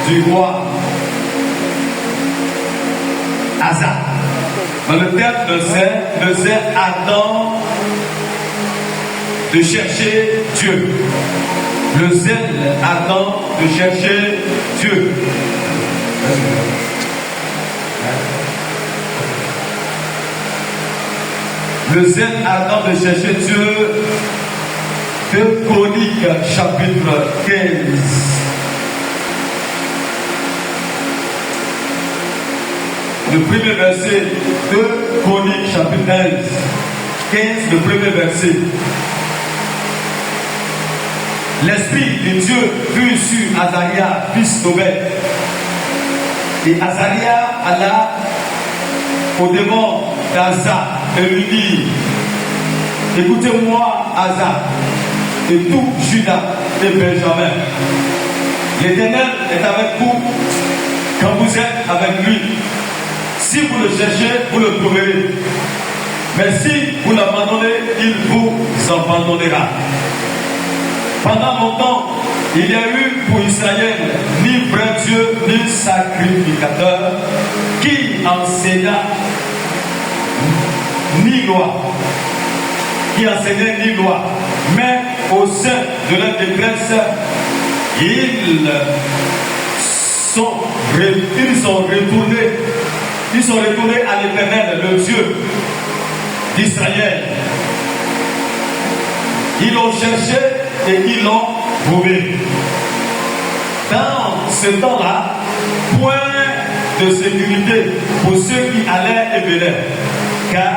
du roi Asa. Dans le terme de zèle ardent de chercher Dieu. Le zèle ardent de chercher Dieu. Le zèle ardent de chercher Dieu. 2 Chroniques chapitre 15. Le premier verset, 2 Chroniques chapitre 15, le premier verset. L'Esprit de Dieu fut sur Azaria, fils d'Obed. Et Azaria alla au devant d'Asa et lui dit: écoutez-moi, Asa, et tout Juda et Benjamin. L'Éternel est avec vous quand vous êtes avec lui. Si vous le cherchez, vous le trouverez. Mais si vous l'abandonnez, il vous abandonnera. Pendant longtemps, il n'y a eu pour Israël ni vrai Dieu, ni sacrificateur, qui enseigna ni loi, mais au sein de la détresse, ils sont retournés à l'Éternel, le Dieu d'Israël. Ils l'ont cherché et ils l'ont trouvé. Dans ce temps-là, point de sécurité pour ceux qui allaient et venaient, car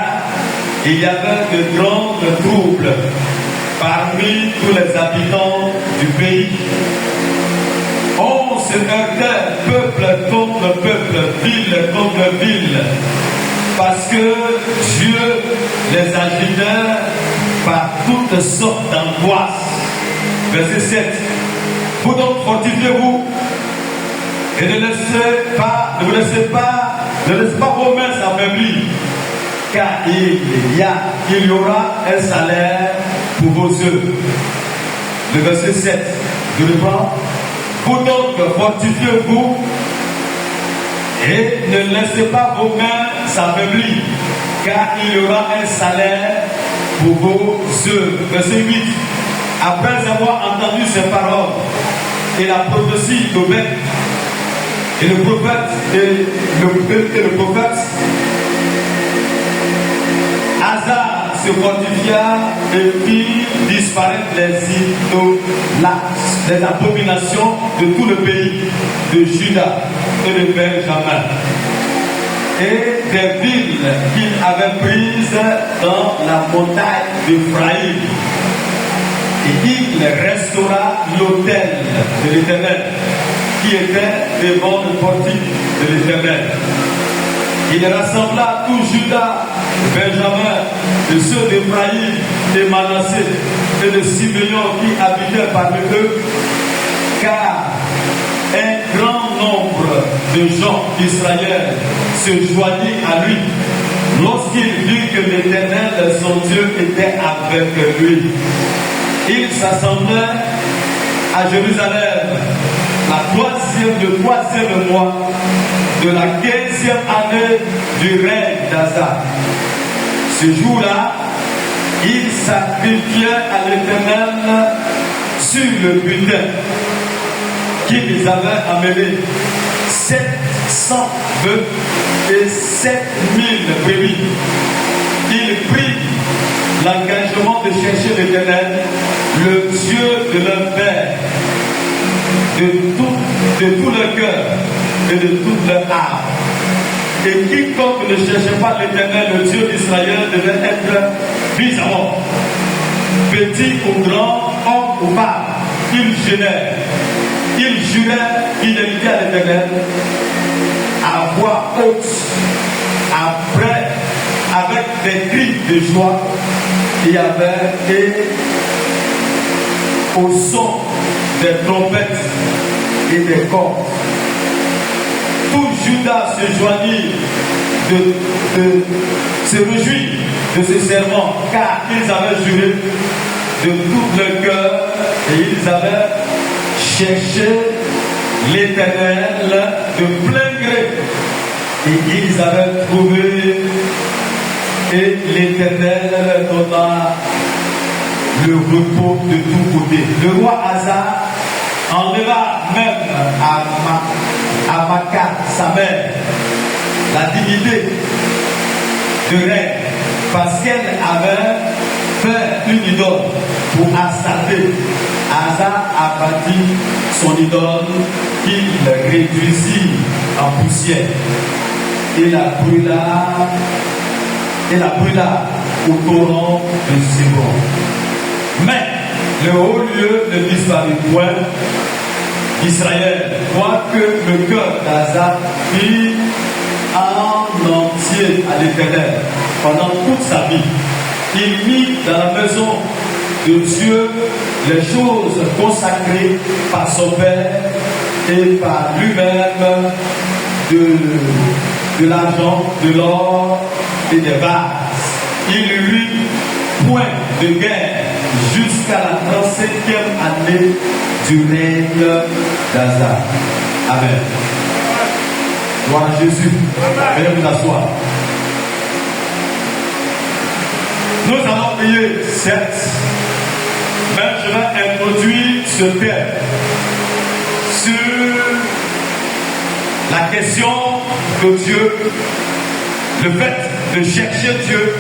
il y avait de grands troubles parmi tous les habitants du pays. On se heurtait peuple contre peuple, ville contre ville, parce que Dieu les agitait par toutes sortes d'angoisses. Verset 7. Vous donc fortifiez-vous et ne laissez pas vos mains s'affaiblir, car il y aura un salaire pour vos œuvres. Le verset 7. Je reprends. Vous donc fortifiez-vous et ne laissez pas vos mains s'affaiblir, car il y aura un salaire pour vos œuvres. Verset 8. Après avoir entendu ces paroles et la prophétie d'Obed et le prophète Asa se fortifia et fit disparaître les abominations de tout le pays de Juda et de Benjamin et des villes qu'il avait prises dans la montagne d'Ephraïm. Et il restaura l'autel de l'Éternel qui était devant le portique de l'Éternel. Il rassembla tout Juda, Benjamin, et ceux d'Ephraïm, de Manassé et de Siméon qui habitaient parmi eux, car un grand nombre de gens d'Israël se joignit à lui lorsqu'il vit que l'Éternel, son Dieu, était avec lui. Il s'assemblait à Jérusalem le troisième mois de la 15e année du règne d'Asa. Ce jour-là, il sacrifiait à l'Éternel sur le butin qu'ils avaient amené 700 bœufs et 7000 brebis. Il prit l'engagement de chercher l'Éternel, le Dieu de leur père, de tout leur cœur et de toute leur âme. Et quiconque ne cherchait pas l'Éternel, le Dieu d'Israël, devait être mis à mort. Petit ou grand, homme ou femme, il jurait fidélité à l'Éternel à voix haute, après, avec des cris de joie, et au son des trompettes et des cordes. Tout Judas se joignit se réjouit de ce serment, car ils avaient juré de tout leur cœur et ils avaient cherché l'Éternel de plein gré. Et ils avaient trouvé, et l'Éternel leur donna le repos de tous côtés. Le roi Asa enleva même à Maca, sa mère, la dignité de reine, parce qu'elle avait fait une idole pour Astarté. Asa a bâti son idole qu'il réduisit en poussière et la brûla au torrent de Sébon. Mais le haut lieu ne disparut point d'Israël, quoique le cœur d'Asa fut en entier à l'Éternel pendant toute sa vie. Il mit dans la maison de Dieu les choses consacrées par son Père et par lui-même de l'argent, de l'or et des vases. Il n'y eut point de guerre jusqu'à la 35e année du règne d'Asa. Amen. Gloire à Jésus. Veuillez vous asseoir. Nous allons prier, certes, mais je vais introduire ce thème sur la question de Dieu, le fait de chercher Dieu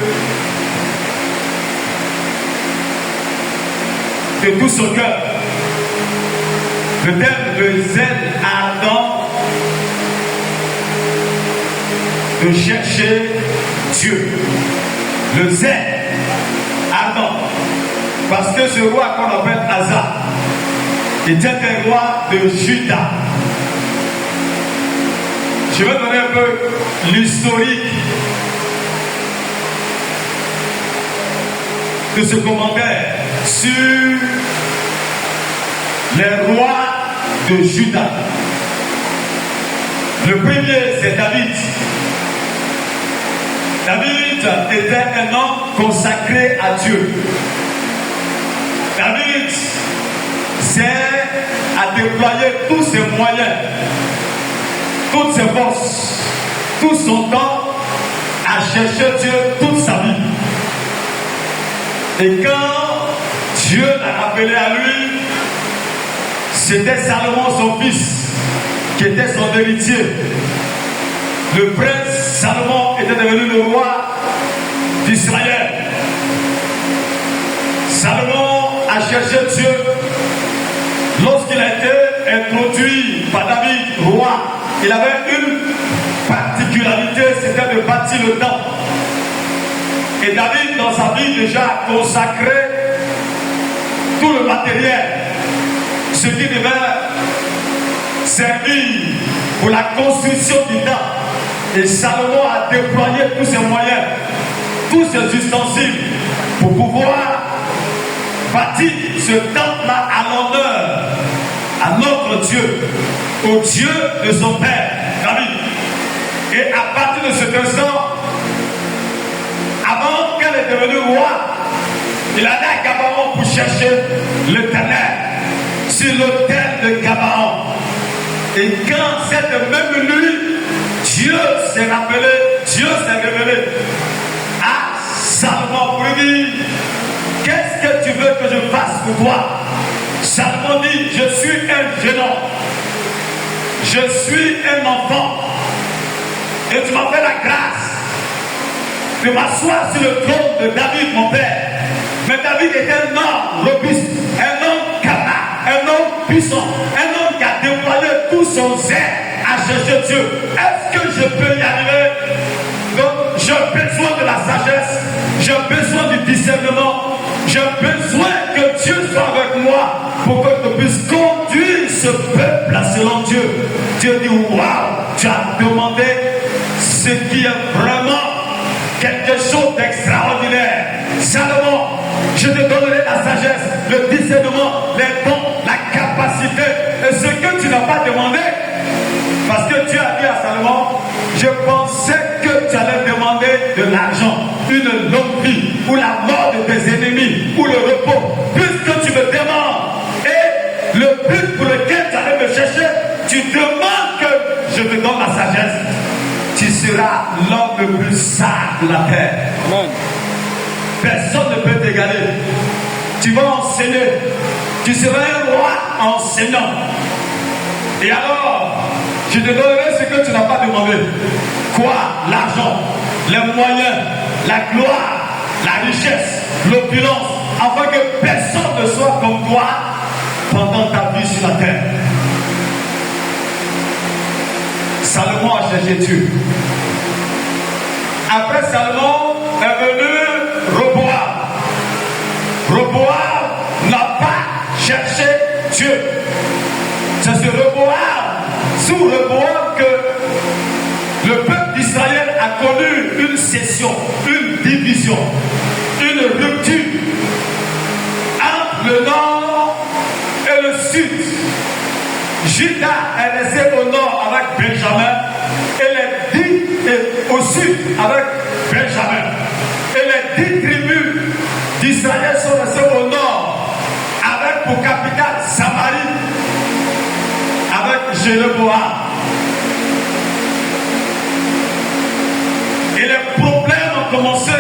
de tout son cœur. Le thème de zèle ardent de chercher Dieu. Le zèle ardent. Parce que ce roi qu'on appelle Asa était un roi de Juda. Je vais donner un peu l'historique de ce commentaire sur les rois de Juda. Le premier, c'est David. David était un homme consacré à Dieu. David sait à déployer tous ses moyens, toutes ses forces, tout son temps à chercher Dieu toute sa vie. Et quand Dieu l'a appelé à lui, c'était Salomon son fils qui était son héritier. Le prince Salomon était devenu le roi d'Israël. Salomon a cherché Dieu lorsqu'il a été introduit par David, roi. Il avait une particularité, c'était de bâtir le temple. Et David, dans sa vie, déjà a consacré tout le matériel, ce qui devait servir pour la construction du temple. Et Salomon a déployé tous ses moyens, tous ses ustensiles pour pouvoir bâtir ce temple-là à l'honneur, à notre Dieu, au Dieu de son père, David. Et à partir de cet instant, avant qu'elle est devenue roi, il allait à Gabaon pour chercher l'Éternel sur l'autel de Gabaon. Et quand cette même nuit, Dieu s'est rappelé, Dieu s'est révélé à Salomon pour lui dire: qu'est-ce que tu veux que je fasse pour toi? Salomon dit: je suis un jeune homme, je suis un enfant, et tu m'as fait la grâce de m'asseoir sur le trône de David, mon père. Mais David était un homme robuste, un homme capable, un homme puissant, un homme qui a déployé tout son zèle à chercher Dieu. Est-ce que je peux y arriver? Donc, j'ai besoin de la sagesse, j'ai besoin du discernement, j'ai besoin que Dieu soit avec moi pour que je puisse conduire ce peuple selon Dieu. Dieu dit: waouh, tu as demandé ce qui est vraiment quelque chose d'extraordinaire. Salomon, je te donnerai la sagesse, le discernement, les dons, la capacité. Et ce que tu n'as pas demandé, parce que Dieu a dit à Salomon: je pensais que tu allais demander de l'argent, une longue vie, ou la mort de tes ennemis, ou le repos. Puisque tu me demandes, et le but pour lequel tu allais me chercher, tu demandes que je te donne la sagesse, tu seras l'homme le plus sage de la terre. Amen. Personne ne peut t'égaler. Tu vas enseigner. Tu seras un roi enseignant. Et alors, je te donnerai ce que tu n'as pas demandé. Quoi? L'argent, les moyens, la gloire, la richesse, l'opulence, afin que personne ne soit comme toi pendant ta vie sur la terre. Salomon a cherché Dieu. Après Salomon est venu Roboam. Roboam n'a pas cherché Dieu. C'est sur Roboam, sous Roboam, que le peuple d'Israël a connu une scission, une division, une rupture entre le nord et le sud. Juda est resté au nord avec Benjamin et les 10 au sud avec Benjamin. Et les 10 tribus d'Israël sont restées au nord avec pour capitale Samarie, avec Jéroboam. Et les problèmes ont commencé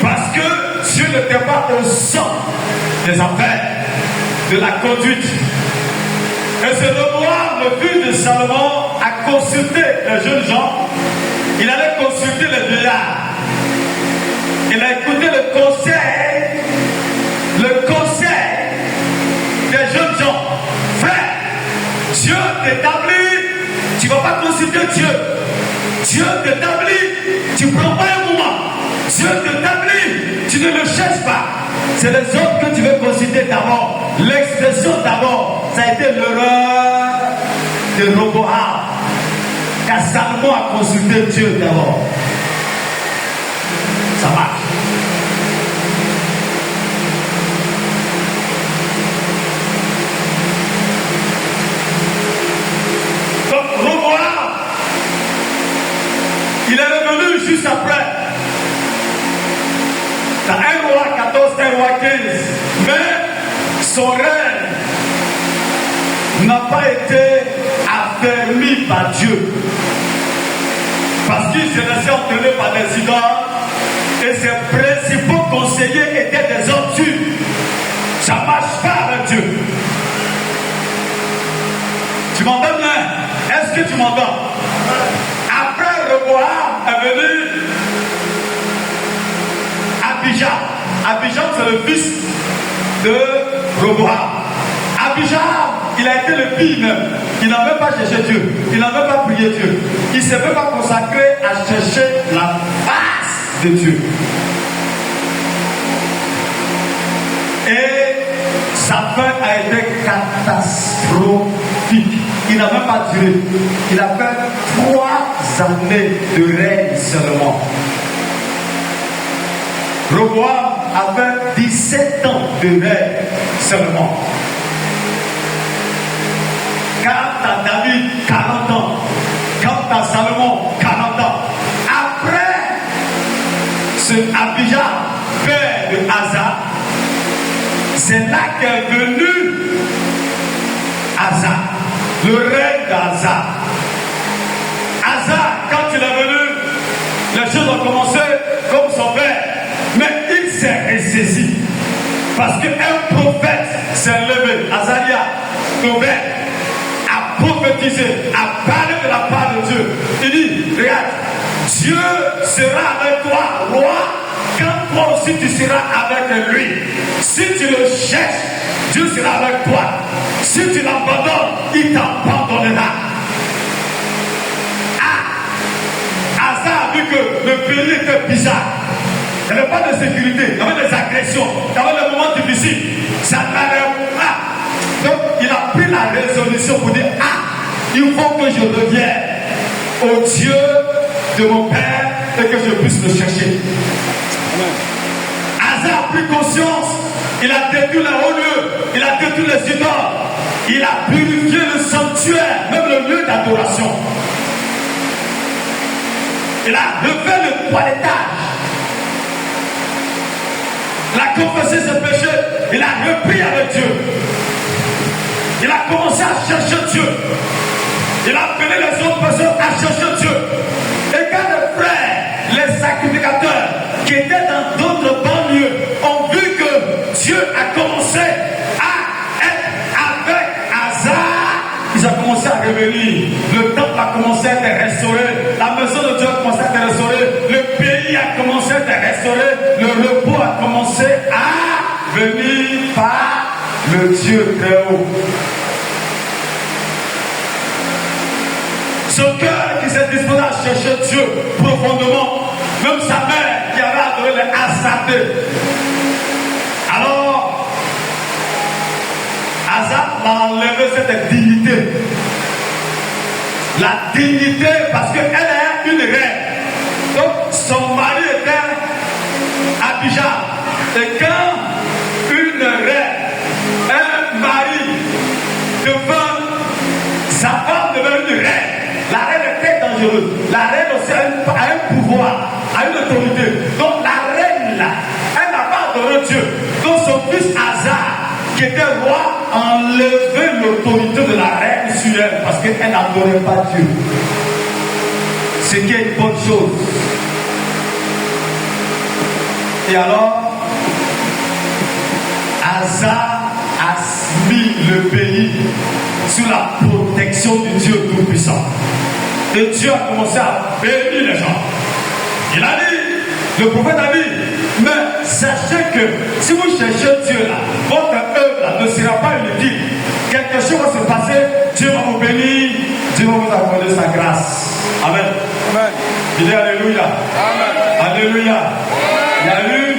parce que Dieu n'était pas au centre des affaires, de la conduite. Et ce Roboam, le fils de Salomon, a consulté les jeunes gens. Il allait consulter les vieillards. Il a écouté le conseil des jeunes gens. Frère, Dieu t'établit, tu ne vas pas consulter Dieu. Dieu t'établit, tu ne prends pas un moment. Dieu t'établit, tu ne le cherches pas. C'est les autres que tu veux consulter d'abord. L'expression d'abord, ça a été l'erreur de Roboam. Car Salomon a consulté Dieu d'abord. Ça marche. Donc Roboam, il est revenu juste après. Dans 1 roi 14, 1 roi 15. Mais son règne n'a pas été affermi par Dieu. Parce qu'il s'est laissé entraîner par des idoles et ses principaux conseillers étaient des hommes sûrs. Ça ne marche pas avec Dieu. Tu m'entends bien? Est-ce que tu m'entends? Après Roboam est venu Abijam. Abijam, c'est le fils de Roboam. Abijam, il a été le pire même. Il n'a même pas cherché Dieu. Il n'a même pas prié Dieu. Il ne s'est même pas consacré à chercher la face de Dieu. Et sa fin a été catastrophique. Il n'a même pas duré. Il a fait 3 années de règne seulement. Roboam a fait 17 ans de règne seulement. Quant à David, 40 ans. Quant à Salomon, 40 ans. Après ce Abijam, père de Asa, c'est là qu'est venu Asa, le règne d'Asa. Asa, quand il est venu, les choses ont commencé comme son père. Mais il s'est ressaisi. Parce qu'un prophète s'est levé, Azaria, a prophétisé, a parlé de la part de Dieu. Il dit, regarde, Dieu sera avec toi, roi, quand toi aussi tu seras avec lui. Si tu le cherches, Dieu sera avec toi. Si tu l'abandonnes, il t'abandonnera. Asa a vu que le pays était bizarre. Il n'y avait pas de sécurité, il y avait des agressions, il y avait des moments difficiles. Ça n'allait pas. Donc il a pris la résolution pour dire, il faut que je revienne au Dieu de mon père et que je puisse le chercher. Asa a pris conscience, il a détruit les hauts lieux, il a détruit les idoles, il a purifié le sanctuaire, même le lieu d'adoration. Il a refait le toilettage. Il a confessé ses péchés, il a repris avec Dieu. Il a commencé à chercher Dieu. Il a appelé les autres personnes à chercher Dieu. Et quand les frères, les sacrificateurs qui étaient dans d'autres banlieues ont vu que Dieu a commencé à être avec Asa, ils ont commencé à revenir. Le temple a commencé à être restauré. La maison de Dieu a commencé à être restaurée. Le pays a commencé à être restauré. Le repos a commencé à venir par le Dieu très haut. Son cœur qui s'est disposé à chercher Dieu profondément, même sa mère qui avait adoré les Astartés. Alors, Asa a enlevé cette dignité. La dignité parce qu'elle est une reine. Donc, son mari était Abijah. Et quand une reine, un mari devint, sa femme devint une reine. La reine est très dangereuse. La reine aussi a un pouvoir, a une autorité. Donc la reine là, elle n'a pas adoré Dieu. Donc son fils Asa, qui était roi, a enlevé l'autorité de la reine sur elle parce qu'elle n'adorait pas Dieu. Ce qui est une bonne chose. Et alors, Asa a mis le pays sous la protection du Dieu Tout-Puissant. Et Dieu a commencé à bénir les gens. Il a dit, le prophète a dit, mais sachez que si vous cherchez Dieu là, votre œuvre ne sera pas inutile. Quelque chose va se passer, Dieu va vous bénir, Dieu va vous accorder sa grâce. Amen. Amen. Il dit Alléluia. Amen. Alléluia. Il y a eu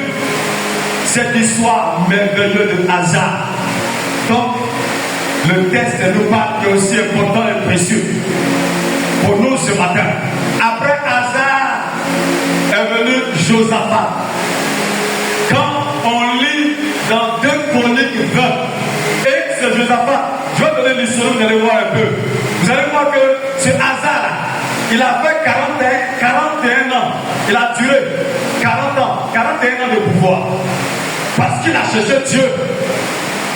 cette histoire merveilleuse de Asa. Donc, le texte nous parle qui est aussi important et précieux pour nous ce matin. Après Asa est venu Josaphat. Quand on lit dans 2 Chroniques 20, et c'est Josaphat, je vais donner l'histoire, vous allez voir un peu. Vous allez voir que ce Asa là, il a fait 41 ans. Il a duré 40 ans, 41 ans de pouvoir. Parce qu'il a cherché Dieu.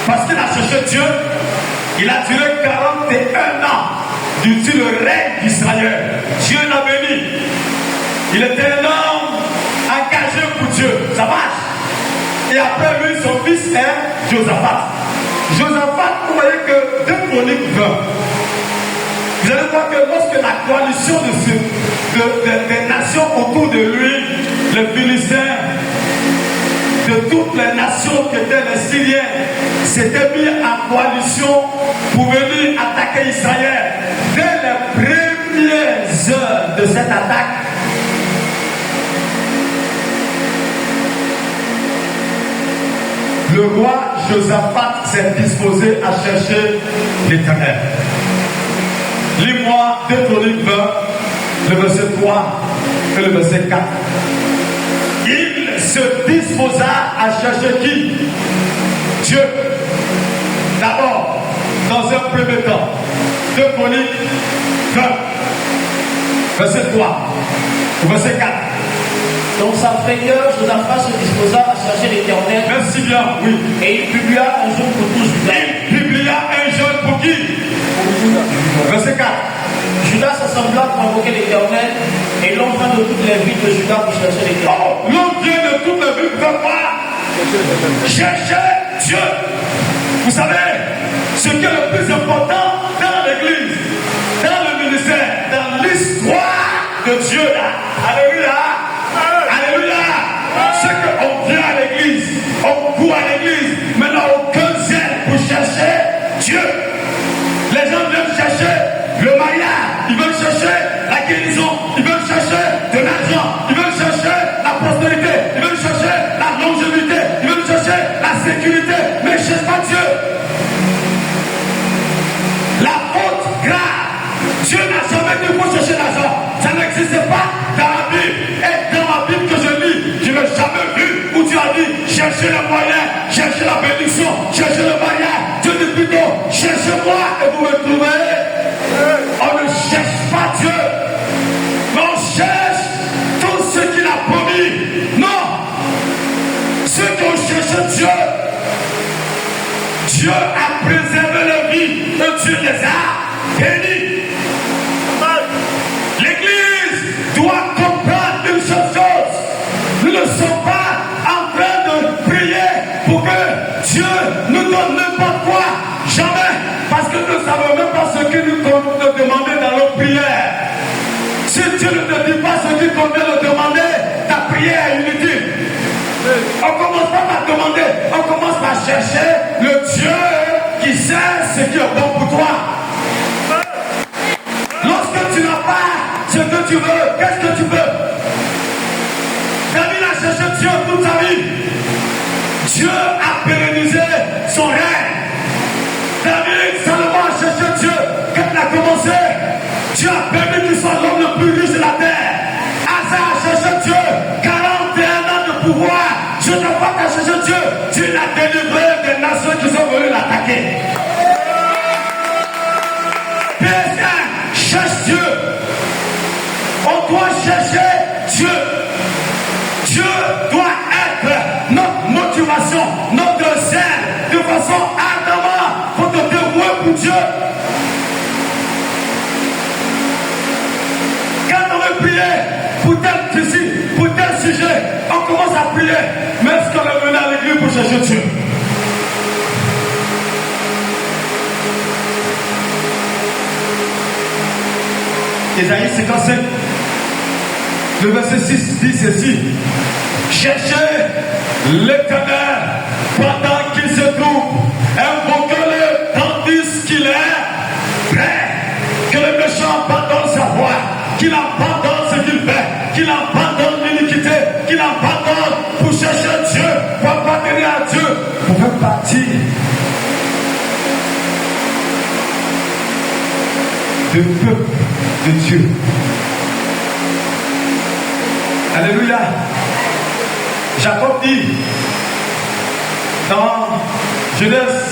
Parce qu'il a cherché Dieu, il a duré 41 ans sur le règne d'Israël. Dieu l'a béni. Il était un homme engagé pour Dieu. Ça marche. Et après lui, son fils est Josaphat. Josaphat, vous voyez que 2 Chroniques 20. Vous allez voir que lorsque la coalition des nations autour de lui, les Philistins, de toutes les nations qui étaient les Syriens, s'étaient mis en coalition pour venir attaquer Israël. Dès les premières heures de cette attaque, le roi Josaphat s'est disposé à chercher l'Éternel. Lis-moi 2 Chroniques 20, le verset 3 et le verset 4. Il se disposa à chercher qui? Dieu. D'abord, dans un premier temps, 2 Chroniques 20, verset 3 au verset 4. Donc sa frayeur, Josaphat se disposa à chercher l'Éternel. Merci bien, oui. Et il publia un jeûne pour tout Juda. Il publia un jeûne pour qui? Verset 4. Judas s'assembla pour invoquer l'Éternel et l'on vint de toutes les villes de Juda pour chercher l'Éternel. Oh, l'on vient de toutes les villes pour quoi? Chercher Dieu. Vous savez, ce qui est le plus important dans l'église, dans le ministère, dans l'histoire de Dieu là. Alléluia. Alléluia. C'est qu'on vient à l'église, on court à l'église, mais n'a aucun zèle pour chercher Dieu. Les gens viennent chercher le mariage, ils veulent chercher la guérison, ils veulent chercher de l'argent, ils veulent chercher la prospérité, ils veulent chercher la longévité, ils veulent chercher la sécurité, mais ils ne cherchent pas Dieu. La faute grave, Dieu n'a jamais dit qu'il faut chercher l'argent, ça n'existe pas dans la Bible. Et dans la Bible que je lis, je n'ai jamais vu où Dieu a dit cherchez le moyen, cherchez la bénédiction, cherchez le mariage. Dieu dit plutôt cherchez-moi et vous me trouverez. On ne cherche pas Dieu, mais on cherche tout ce qu'il a promis. Non, ceux qui ont cherché Dieu, Dieu a préservé leur vie. Dieu les a bénis. L'Église doit comprendre une seule chose. Nous ne sommes pas en train de prier pour que Dieu nous donne n'importe quoi. Jamais. Parce que nous ne savons même pas ce qu'il nous demande dans nos prières. Si Dieu ne te dit pas ce qu'il convient de demander, ta prière est inutile. On ne commence pas par demander, on commence par chercher le Dieu qui sait ce qui est bon pour toi. Lorsque tu n'as pas ce que tu veux, qu'est-ce que tu veux? David a cherché Dieu toute sa vie. Dieu a pérennisé son règne. David seulement a cherché Dieu. Quand il a commencé, Dieu a permis qu'il soit l'homme le plus riche de la terre. Asa a cherché Dieu. 41 ans de pouvoir. Je ne vois qu'à chercher Dieu. Dieu l'a délivré des nations qui sont venues l'attaquer. PS1, cherche Dieu. On doit chercher Dieu. Dieu doit être notre motivation, notre zèle, de façon ardemment pour te dévouer pour Dieu. Quand on veut prier pour tel souci, pour tel sujet, on commence à prier. Mais est-ce qu'on est venu à l'église pour chercher Dieu? Ésaïe 55, le verset 6 dit ceci: cherchez l'Éternel pendant qu'il se trouve, invoquez-le tandis qu'il est prêt. Que le méchant abandonne sa voie, qu'il abandonne ce qu'il fait, qu'il abandonne l'iniquité, qu'il abandonne pour chercher Dieu, pour appartenir à Dieu, pour faire partie du peuple de Dieu. Alléluia. Jacob dit dans Genèse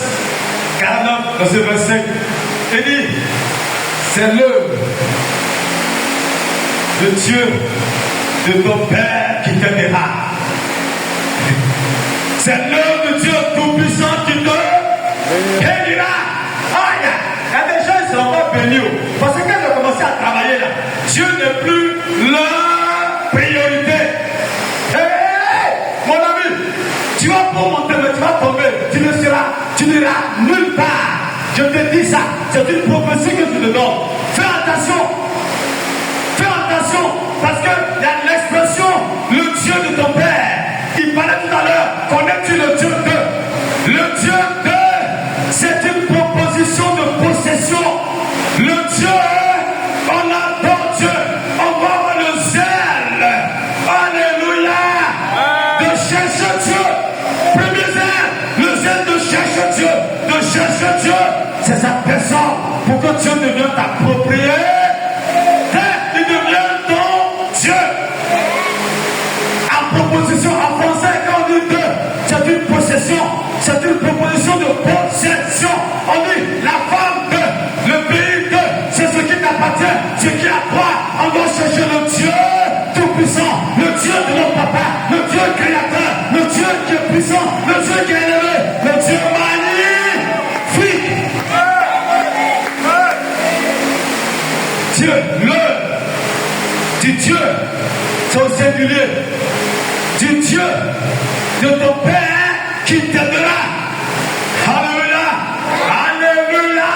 49, verset 25, il dit, c'est l'œuvre de Dieu, de ton Père qui t'aimera. C'est l'œuvre de Dieu tout-puissant qui te bénira. Ah, il y a des gens qui ne seront pas bénis. Parce que quand ils ont commencé à travailler là, Dieu n'est plus leur priorité. Mon ami, tu vas pour monter, mais tu vas tomber. Tu n'iras nulle part. Je te dis ça. C'est une prophétie que je te donne. Fais attention. Fais attention. Parce qu'il y a l'expression, le Dieu de ton Père. Il parlait tout à l'heure. Connais-tu le Dieu de? Le Dieu de, c'est une proposition de possession. Le Dieu, on adore Dieu. On va avoir le zèle. Alléluia. De chercher Dieu. Premier zèle. Le zèle de chercher Dieu. De chercher Dieu. C'est sa personne. Pour que Dieu devienne ta propriété. Il devient ton Dieu. En proposition, en français, quand on dit que c'est une possession, c'est une proposition de possession. On dit la femme de, le pays de, c'est ce qui t'appartient, ce qui est à toi. On doit chercher le Dieu tout-puissant, le Dieu de notre papa, le Dieu créateur, le Dieu qui est puissant, le Dieu qui est élevé, le Dieu magnifique. Dieu, du Dieu, c'est au singulier, du Dieu de ton Père qui t'aidera. Alléluia, alléluia,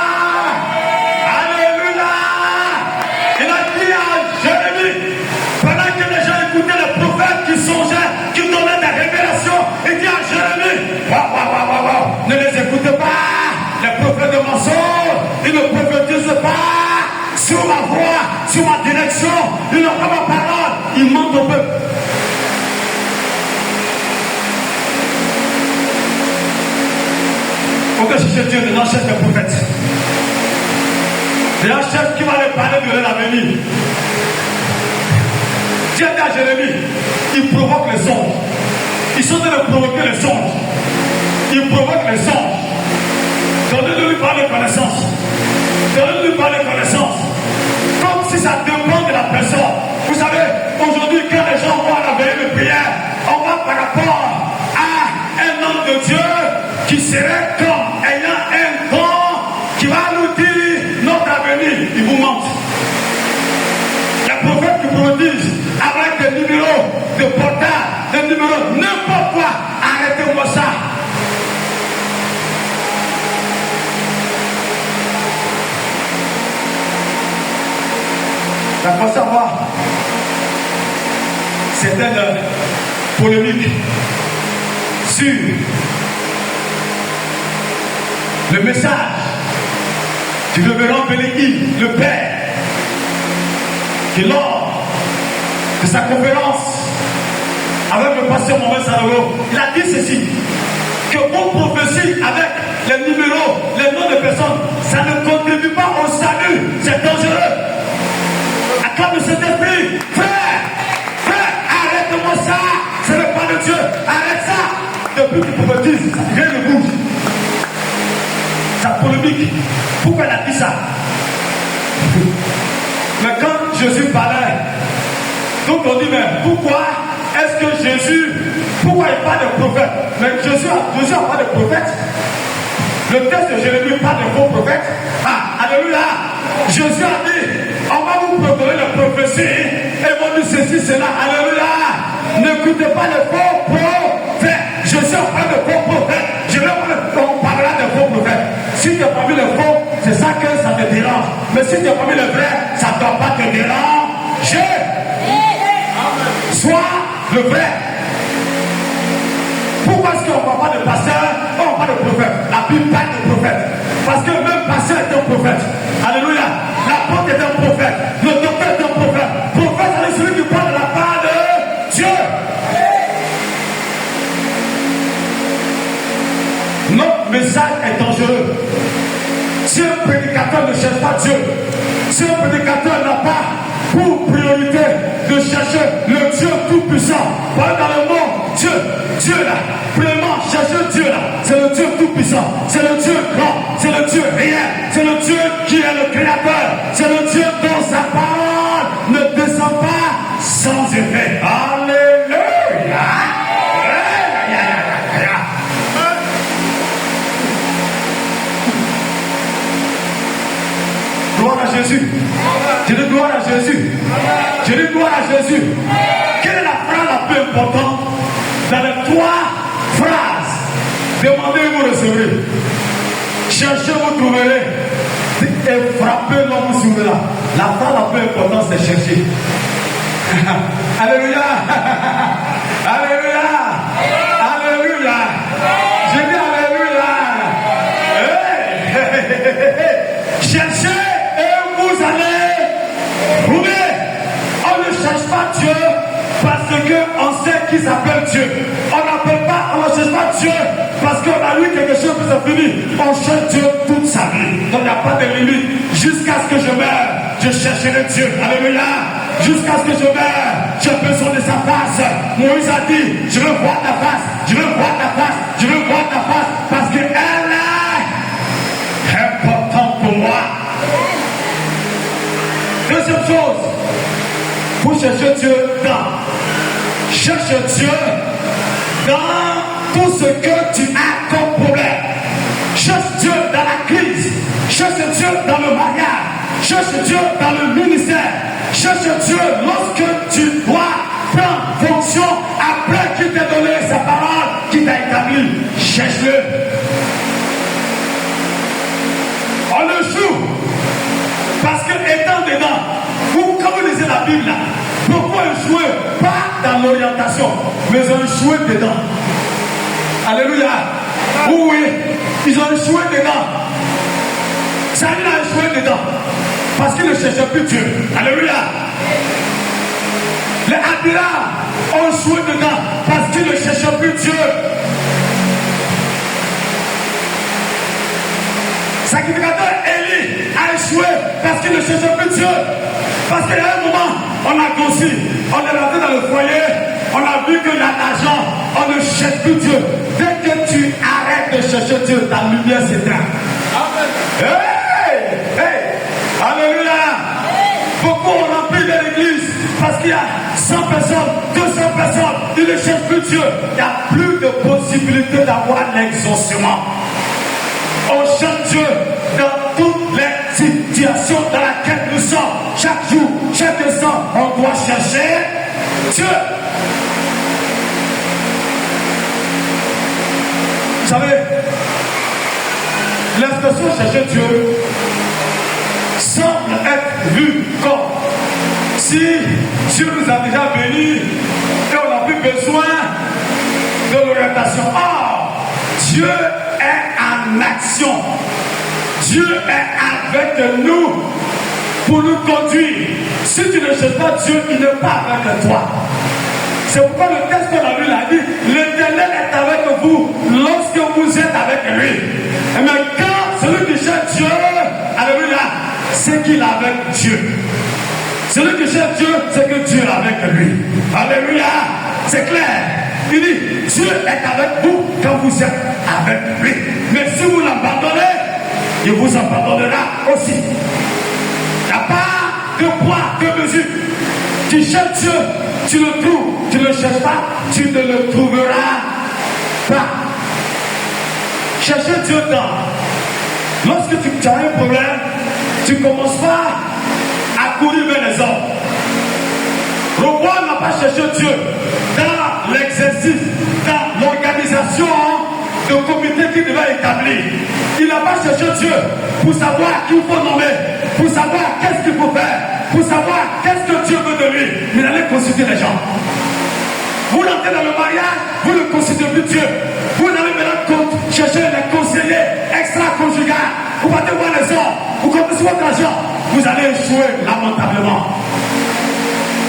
alléluia. Il a dit à Jérémie, pendant que les gens écoutaient les prophètes qui songeaient, qui donnaient des révélations, il dit à Jérémie, ne les écoutez pas, les prophètes de mensonges, ils ne prophétisent pas sur ma voix, sur ma direction, ils n'ont pas ma parole, ils mentent au peuple. On peut chercher Dieu de l'enchère des prophètes. C'est l'enchère qui va les parler de l'avenir. Dieu dit à Jérémie, il provoque les songes. Ils sont en train de provoquer les songes. Ils provoquent les songes. Donnez-lui par les connaissances. Donnez-lui par les connaissances. Comme si ça dépend de la personne. Vous savez, aujourd'hui, quand les gens vont à la veille de prière, on va par rapport à un homme de Dieu qui serait comme ayant un don qui va nous dire de portable, de numéro, n'importe quoi. Arrêtez-moi ça. Ça commence à voir certaines polémiques sur le message du révérend Bénédicte, le Père, qui lors de sa conférence avec le pasteur Mohamed Salolo, il a dit ceci, que vos prophéties avec les numéros, les noms de personnes, ça ne contribue pas au salut, c'est dangereux. Acclame le Saint-Esprit, frère, arrête-moi ça, ce n'est pas de Dieu, arrête ça. Depuis qu'il prophétise, rien ne bouge. Sa polémique, pourquoi elle a dit ça? Mais quand Jésus parlait, donc on dit, mais pourquoi est-ce que Jésus, pourquoi il parle de prophète? Mais Jésus a pas de prophète. Le texte de Jérémie parle de faux prophètes. Ah, alléluia. Jésus a dit, on va vous proclamer la prophétie et vont nous ceci, cela. Alléluia. N'écoutez pas les faux prophètes. Jésus a parlé de faux prophètes. On parlera de faux prophètes. Si tu n'as pas vu les faux, c'est ça que ça te dérange. Mais si tu n'as pas vu les vrais, ça ne doit pas te déranger. Sois le vrai. Pourquoi est-ce qu'on ne parle pas de pasteur, on parle de prophète? La Bible parle de prophète. Parce que même pasteur est un prophète. Alléluia. L'apôtre est un prophète. Le docteur est un prophète. Prophète, c'est celui qui parle de la part de Dieu. Notre message est dangereux. Si un prédicateur ne cherche pas Dieu, si un prédicateur n'a pas pour priorité de chercher le Dieu tout-puissant, pas dans le monde, Dieu là, vraiment, chercher Dieu là, c'est le Dieu tout-puissant, c'est le Dieu grand, c'est le Dieu réel, c'est le Dieu qui est le créateur, c'est le Dieu dont sa parole ne descend pas sans effet. Alléluia! Gloire à Jésus. Je dis gloire à Jésus. Je dis gloire à Jésus. Quelle est la phrase la plus importante dans les trois phrases? Demandez, vous recevrez. Cherchez, vous trouverez. Et frappez, l'homme vous s'ouvrira. La phrase la plus importante, c'est chercher. Alléluia. Alléluia. Alléluia. Je dis alléluia. Cherchez. Vous allez trouver. On ne cherche pas Dieu parce qu'on sait qui s'appelle Dieu. On ne cherche pas Dieu parce qu'on a lu quelque chose qui s'est fini. On cherche Dieu toute sa vie. Donc il n'y a pas de limite. Jusqu'à ce que je meure, je chercherai Dieu. Alléluia. Jusqu'à ce que je meure, j'ai besoin de sa face. Moïse a dit, je veux voir ta face. Je veux voir ta face. Je veux voir ta face. Parce qu'elle est importante pour moi. Deuxième chose, vous cherchez Dieu dans. Cherche Dieu dans tout ce que tu as comme problème. Cherche Dieu dans la crise. Cherche Dieu dans le mariage. Cherche Dieu dans le ministère. Cherche Dieu lorsque tu dois prendre fonction après qu'il t'a donné sa parole, qu'il t'a établi. Cherche-le. On le joue. Parce que étant dedans, vous, quand vous lisez la Bible là, pourquoi échouer? Pas dans l'orientation, mais ils ont échoué dedans. Alléluia. Oui, ils ont échoué dedans. Saül a échoué dedans. Parce qu'il ne cherchait plus Dieu. Alléluia. Les Abraham ont échoué dedans parce qu'ils ne cherchaient plus Dieu. Sacrificateur Élie a échoué parce qu'il ne cherchait plus Dieu. Parce qu'à un moment, on a grossi, on est rentré dans le foyer, on a vu qu'il y a l'argent, on ne cherche plus Dieu. Dès que tu arrêtes de chercher Dieu, ta lumière s'éteint. Hey! Hey! Alléluia! Beaucoup ont rempli de l'église parce qu'il y a 100 personnes, 200 personnes, ils ne cherchent plus Dieu. Il n'y a plus de possibilité d'avoir l'exaucement. On cherche Dieu dans toutes les situations dans lesquelles nous sommes. Chaque jour, chaque instant, on doit chercher Dieu. Vous savez, l'expression chercher Dieu semble être vue comme si Dieu nous a déjà bénis et on n'a plus besoin de l'orientation. Or, Dieu est en action. Dieu est avec nous pour nous conduire. Si tu ne cherches pas Dieu, il n'est pas avec toi. C'est pourquoi le texte de la Bible a dit, l'Éternel est avec vous lorsque vous êtes avec lui. Mais quand celui qui cherche Dieu, alléluia, c'est qu'il est avec Dieu. Celui qui cherche Dieu, c'est que Dieu est avec lui. Alléluia, c'est clair. Il dit, Dieu est avec vous quand vous êtes avec lui. Mais si vous l'abandonnez, il vous abandonnera aussi. Il n'y a pas de poids, de mesure. Tu cherches Dieu, tu le trouves. Tu ne le cherches pas, tu ne le trouveras pas. Chercher Dieu dans. Lorsque tu as un problème, tu ne commences pas à courir vers les hommes. Roboam n'a pas cherché Dieu dans l'exercice, dans l'organisation de comité qu'il devait établir. Il n'a pas cherché Dieu pour savoir qui il faut nommer, pour savoir qu'est-ce qu'il faut faire, pour savoir qu'est-ce que Dieu veut de lui. Mais il allait consulter les gens. Vous entrez dans le mariage, vous ne consultez plus Dieu. Vous allez maintenant chercher les conseillers extra-conjugaux. Vous partez voir les hommes, vous connaissez votre argent. Vous allez échouer lamentablement.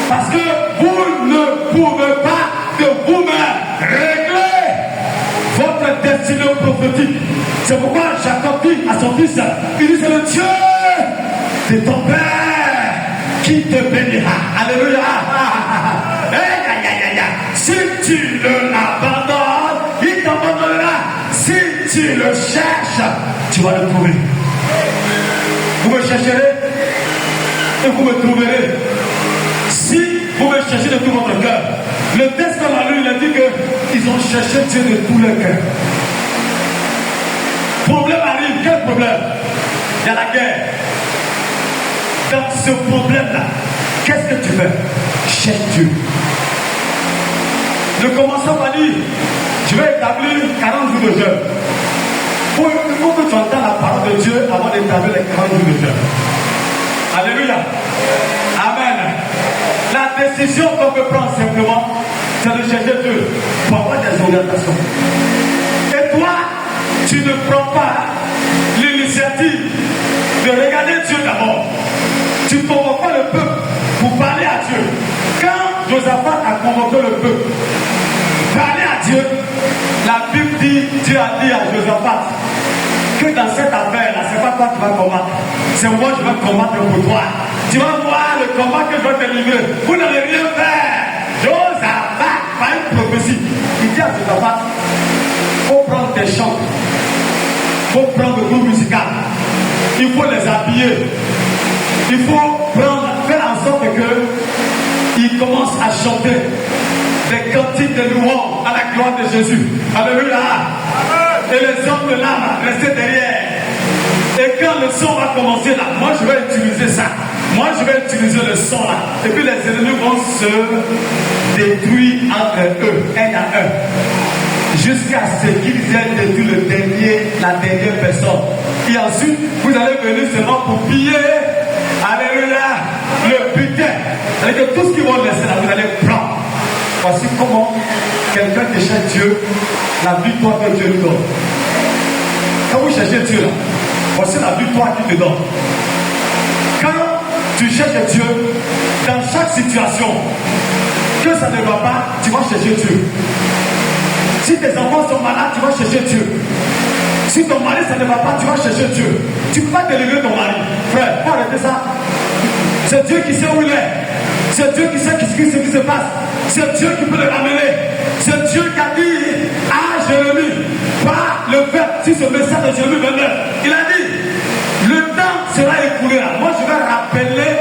Parce que vous ne pouvez pas de vous-même régler votre destinée prophétique. C'est pourquoi Jacob dit à son fils, il dit c'est le Dieu de ton père qui te bénira. Alléluia. Si tu le l'abandonnes, il t'abandonnera. Si tu le cherches, tu vas le trouver. Vous me chercherez et vous me trouverez. Si vous me cherchez de tout votre cœur, le texte qu'on a lu, il a dit qu'ils ont cherché Dieu de tout leur cœur. Problème arrive, quel problème? Il y a la guerre. Dans ce problème-là, qu'est-ce que tu fais? Cherche Dieu. Ne commençons pas à dire, je vais établir 40 jours de jeûne. Il faut que tu entends la parole de Dieu avant d'établir les 40 jours de jeûne. Alléluia. Amen. La décision qu'on peut prendre simplement, c'est de chercher Dieu pour avoir des orientations. Et toi, tu ne prends pas l'initiative de regarder Dieu d'abord. Tu ne convoques pas le peuple pour parler à Dieu. Quand Josaphat a convoqué le peuple, parler à Dieu, la Bible dit, Dieu a dit à Josaphat que dans cette affaire-là, c'est pas toi qui vas combattre, c'est moi qui vais combattre pour toi. Tu vas voir le combat que je vais te livrer. Vous n'allez rien faire. Josaphat, par une prophétie, il dit à Josaphat, il faut prendre tes chants, il faut prendre le groupe musical, il faut les habiller, il faut faire en sorte qu'ils commencent à chanter des cantiques de louange à la gloire de Jésus. Alléluia. Et les hommes de l'âme restaient derrière. Et quand le son va commencer là, moi je vais utiliser ça. Moi je vais utiliser le son là. Et puis les ennemis vont se détruire entre eux, un à un. Jusqu'à ce qu'ils aient détruit la dernière personne. Et ensuite, vous allez venir seulement pour piller. Alléluia. Le butin. C'est-à-dire que tout ce qu'ils vont laisser là, vous allez prendre. Voici comment quelqu'un qui cherche Dieu, la victoire que Dieu lui donne. Quand vous cherchez Dieu là, voici la victoire qu'il te donne. Quand tu cherches Dieu, dans chaque situation, que ça ne va pas, tu vas chercher Dieu. Si tes enfants sont malades, tu vas chercher Dieu. Si ton mari ça ne va pas, tu vas chercher Dieu. Tu ne peux pas délivrer ton mari. Frère, faut arrêter ça. C'est Dieu qui sait où il est. C'est Dieu qui sait ce qui se passe. C'est Dieu qui peut le ramener. C'est Dieu qui a dit à Jérémie, par le fait, si ce message de Jérémie 29, il a dit, le temps sera écoulé là. Moi je vais rappeler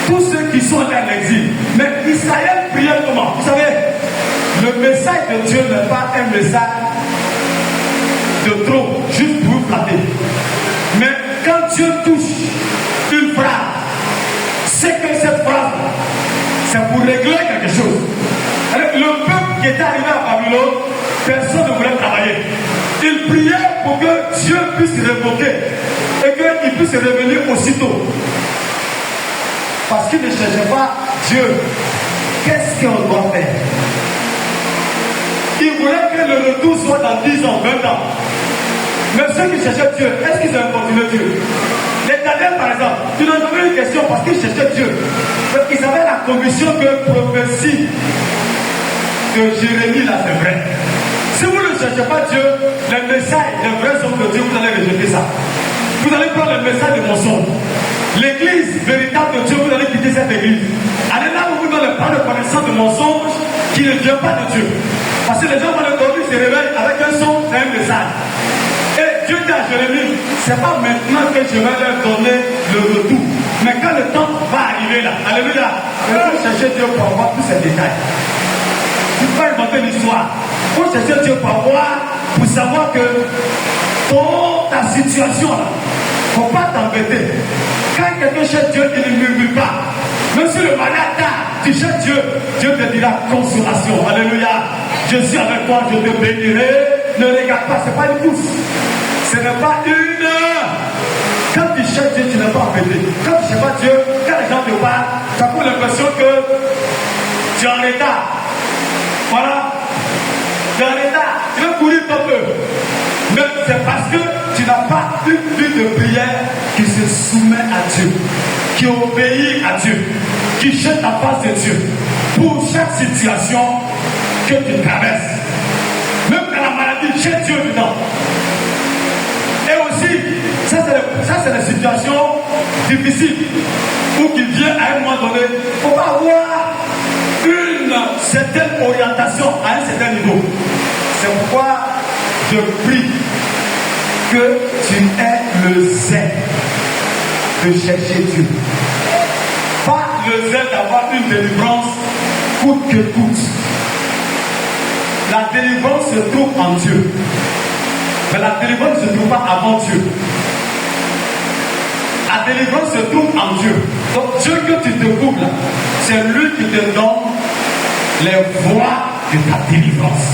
tous ceux qui sont dans l'exil. Mais Israël priait comment? Vous savez, le message de Dieu n'est pas un message de trop, juste pour vous flatter. Mais quand Dieu touche une phrase, c'est que cette phrase, c'est pour régler quelque chose. était arrivé à Babylone, personne ne voulait travailler. Il priait pour que Dieu puisse révoquer et qu'il puisse revenir aussitôt. Parce qu'il ne cherchait pas Dieu. Qu'est-ce qu'on doit faire? Il voulait que le retour soit dans 10 ans, 20 ans. Mais ceux qui cherchaient Dieu, est-ce qu'ils ont continué Dieu? Les Daniel, par exemple, tu leur demandais une question parce qu'ils cherchaient Dieu. Parce qu'ils avaient la conviction que la prophétie de Jérémie, là, c'est vrai. Si vous ne cherchez pas Dieu, les messages, les vrais hommes de Dieu, vous allez rejeter ça. Vous allez prendre le message de mensonge. L'église véritable de Dieu, vous allez quitter cette église. Allez là où vous ne pas de connaissance de mensonge qui ne vient pas de Dieu. Parce que les gens vont le dormir, se réveillent avec un son et un message. Et Dieu dit à Jérémie, c'est pas maintenant que je vais leur donner le retour. Mais quand le temps va arriver là, alléluia, il faut chercher Dieu pour avoir tous ces détails. Tu peux pas inventer l'histoire. Il faut chercher Dieu pour avoir, pour savoir que ta situation là, il ne faut pas t'embêter. Quand quelqu'un cherche Dieu, il ne murmure pas. Même si le malade tard, tu cherches Dieu, Dieu te dira consolation. Alléluia. Je suis avec toi, je te bénirai. Ne regarde pas, ce n'est pas une course. Ce n'est pas une. Quand tu cherches Dieu, tu n'es pas embêté. Quand tu ne cherches pas Dieu, quand les gens te parlent, ça fait l'impression que tu es en retard. Voilà. Tu es en retard. Tu veux courir un peu. Mais c'est parce que tu n'as pas une vie de prière qui se soumet à Dieu, qui obéit à Dieu, qui cherche la face de Dieu pour chaque situation que tu traverses. Même dans la maladie, cherche Dieu dedans. Et aussi, ça c'est la situation difficile où qui vient à un moment donné. Il ne faut pas avoir une certaine orientation à un certain niveau. C'est pourquoi je prie que tu aies le zèle de chercher Dieu. Pas le zèle d'avoir une délivrance coûte que coûte. La délivrance se trouve en Dieu. Mais la délivrance ne se trouve pas avant Dieu. La délivrance se trouve en Dieu. Donc Dieu que tu te trouves là, c'est lui qui te donne les voies de ta délivrance.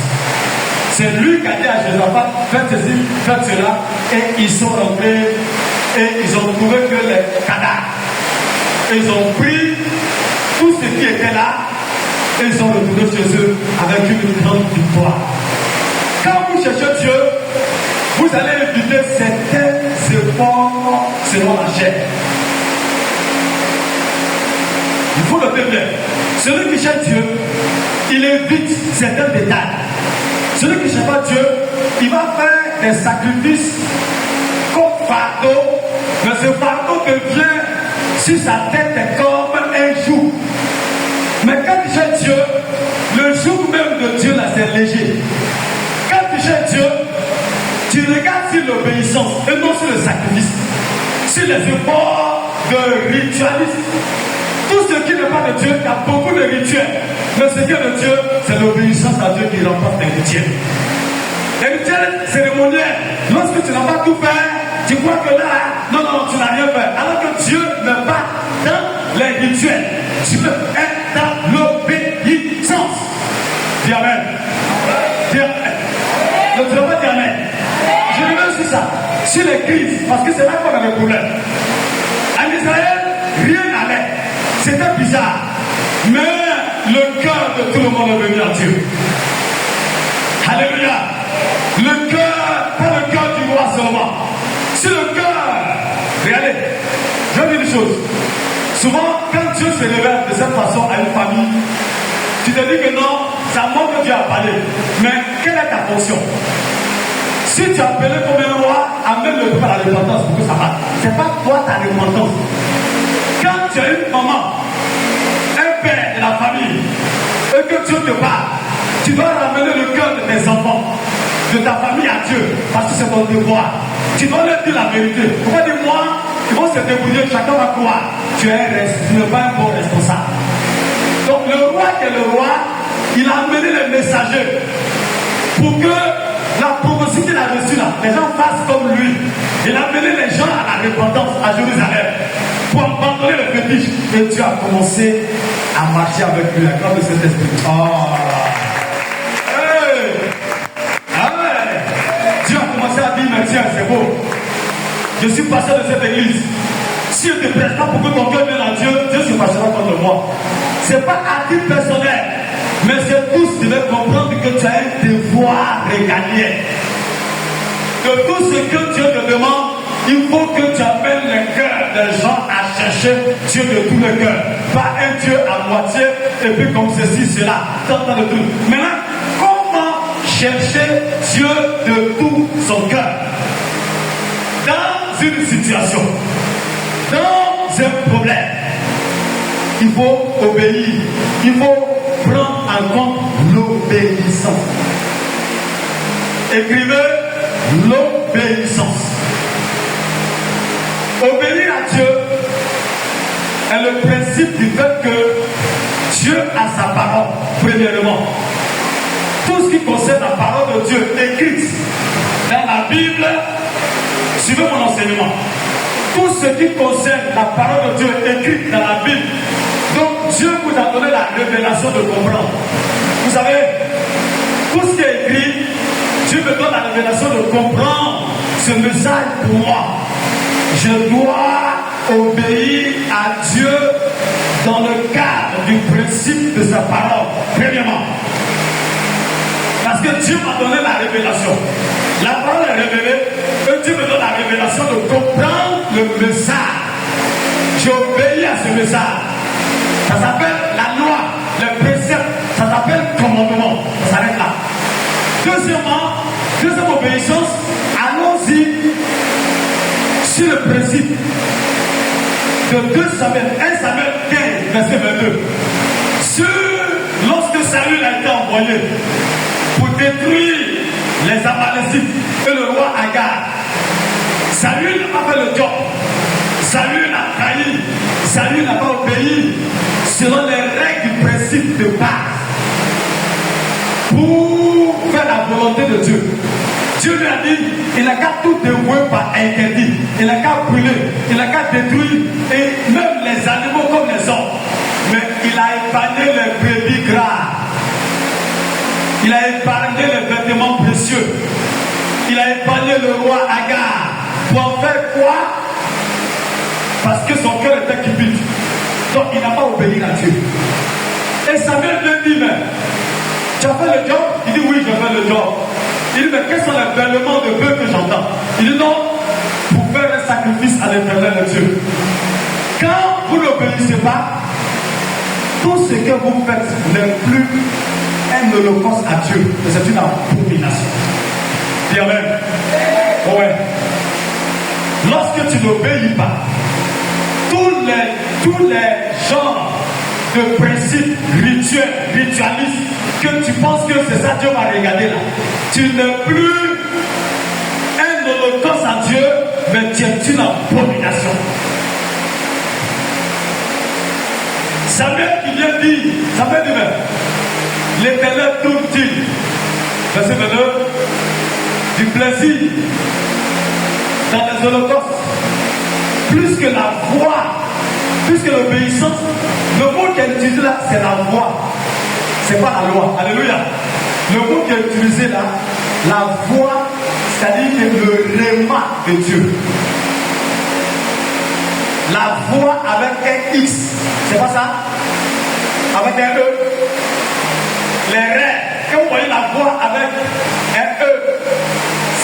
C'est lui qui a dit à Josaphat, faites ceci, faites cela, et ils sont rentrés, et ils ont trouvé que les cadavres. Ils ont pris tout ce qui était là, et ils sont retournés chez eux avec une grande victoire. Quand vous cherchez Dieu, vous allez éviter certains efforts selon la chair. Il faut le bien. Celui qui cherche Dieu, il évite certains détails. Celui qui ne cherche pas Dieu, il va faire des sacrifices comme fardeau, mais ce fardeau devient sur sa tête comme un joug. Mais quand tu cherches Dieu, le joug même de Dieu là c'est léger. Quand tu cherches Dieu, tu regardes sur l'obéissance et non sur le sacrifice, sur les efforts de ritualisme. Tout ce qui n'est pas de Dieu, il y a beaucoup de rituels. Mais ce qui est de Dieu, c'est l'obéissance à Dieu qui remporte les rituels. Les rituels cérémoniels, lorsque tu n'as pas tout fait, tu crois que là, non, tu n'as rien fait. Alors que Dieu n'est pas dans les rituels. Dieu est dans l'obéissance. Dis Amen. Dis Amen. Donc tu ne vas pas dire Amen. Je reviens sur ça, sur les crises, parce que c'est là qu'on a le problème. En Israël, rien n'allait. C'était bizarre. Mais le cœur de tout le monde est venu à Dieu. Alléluia. Le cœur, pas le cœur du roi seulement. C'est le cœur. Regardez, je vais dire une chose. Souvent, quand Dieu se révèle de cette façon à une famille, tu te dis que non, ça montre que Dieu a parlé. Mais quelle est ta fonction? Si tu as appelé comme un roi, amène le peuple à la repentance pour que ça passe. C'est pas toi ta repentance. Quand tu as une maman, un père de la famille, et que Dieu te parle, tu dois ramener le cœur de tes enfants, de ta famille à Dieu, parce que c'est ton devoir. Tu dois leur dire la vérité. Pourquoi dis-moi, ils vont se débrouiller, chacun va croire. Tu n'es pas un bon responsable. Donc le roi qui est le roi, il a amené les messagers pour que la prophétie qu'il a reçue là, les gens fassent comme lui. Il a amené les gens à la repentance à Jérusalem pour abandonner le fétiche. Et Dieu a commencé à marcher avec lui, la grâce de cet esprit. Oh. je suis pasteur de cette église. Si je ne te prête pas pour que ton cœur vienne à Dieu, Dieu se passera contre moi. Ce n'est pas à titre personnel, mais c'est tous qui veulent comprendre que tu as un devoir régalien. De tout ce que Dieu te demande, il faut que tu appelles le cœur des gens à chercher Dieu de tout le cœur. Pas un Dieu à moitié, et puis comme ceci, cela, tant de tout. Maintenant, comment chercher Dieu de tout son cœur? Dans une situation, dans un problème, il faut obéir. Il faut prendre en compte l'obéissance. Écrivez l'obéissance. Obéir à Dieu est le principe du fait que Dieu a sa parole, premièrement. Tout ce qui concerne la parole de Dieu écrite dans la Bible, suivez mon enseignement. Tout ce qui concerne la parole de Dieu écrite dans la Bible, donc Dieu vous a donné la révélation de comprendre. Vous savez, tout ce qui est écrit, Dieu me donne la révélation de comprendre ce message pour moi. Je dois obéir à Dieu dans le cadre du principe de sa parole, premièrement. Parce que Dieu m'a donné la révélation. La parole est révélée, et Dieu me donne la révélation de comprendre le message. J'obéis à ce message. Ça s'appelle la loi, le précepte, ça s'appelle commandement. Ça s'arrête là. Deuxième obéissance, allons-y sur le principe de 2 Samuel, 1 Samuel 15, verset 22. Lorsque Saül a été envoyé pour détruire les Amalécites et le roi Agar, Saül n'a pas fait le job. Saül a trahi. Saül n'a pas obéi selon les règles du principe de base pour faire la volonté de Dieu. Dieu lui a dit, il n'a qu'à tout dévouer par interdit, il n'a qu'à brûler, il n'a qu'à détruire, et même les animaux comme les hommes. Mais il a épargné les brebis gras, il a épargné les vêtements précieux, il a épargné le roi Agar. Pour en faire quoi? Parce que son cœur était cupide. Donc il n'a pas obéi à Dieu. Et Samuel lui dit, mais tu as fait le job? Il dit, oui, j'ai fait le job. Il dit, mais quels sont les bêlements de bœuf que j'entends? Il dit, non, pour faire un sacrifice à l'Éternel Dieu. Quand vous n'obéissez pas, tout ce que vous faites n'est plus un holocauste à Dieu, mais c'est une abomination. Dis amen. Ouais. Lorsque tu n'obéis pas, tous les genres de principes ritualistes, que tu penses que c'est ça Dieu va regarder là, tu n'es plus un holocauste à Dieu, mais tu es une abomination. Samuel qui vient dire, Samuel dit, l'Éternel trouve-t-il, verset 29, du plaisir dans les holocaustes, plus que la voix, plus que l'obéissance. Le mot qui est utilisé là, c'est la voix. C'est pas la loi. Alléluia. Le mot qui est utilisé là, la voix, c'est-à-dire le réma de Dieu. La voix avec un X, c'est pas ça? Avec un E. Les rêves, quand vous voyez la voix avec un E,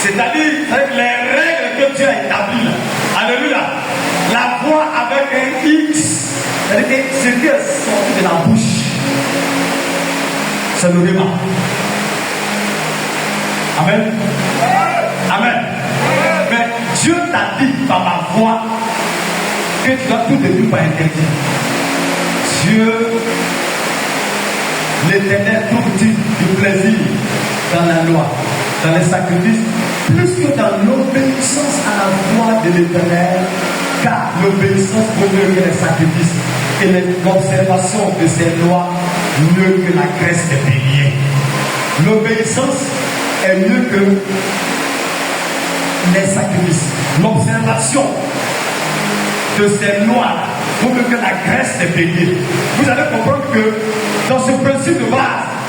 c'est-à-dire les règles que Dieu a établies là. Alléluia. La voix avec un X, c'est-à-dire que ce qui est sorti de la bouche, c'est le réma. Amen. Amen. Mais Dieu t'a dit par ma voix que tu dois tout détruire par interdit. Dieu, l'Éternel, trouve-t-il du plaisir dans la loi, dans les sacrifices, plus que dans l'obéissance à la voix de l'Éternel, car l'obéissance vaut mieux que les sacrifices et l'observation de ces lois mieux que la graisse des béliers. L'obéissance est mieux que les sacrifices. L'observation de ces lois vaut mieux que la graisse des béliers. Vous allez comprendre que dans ce principe de base,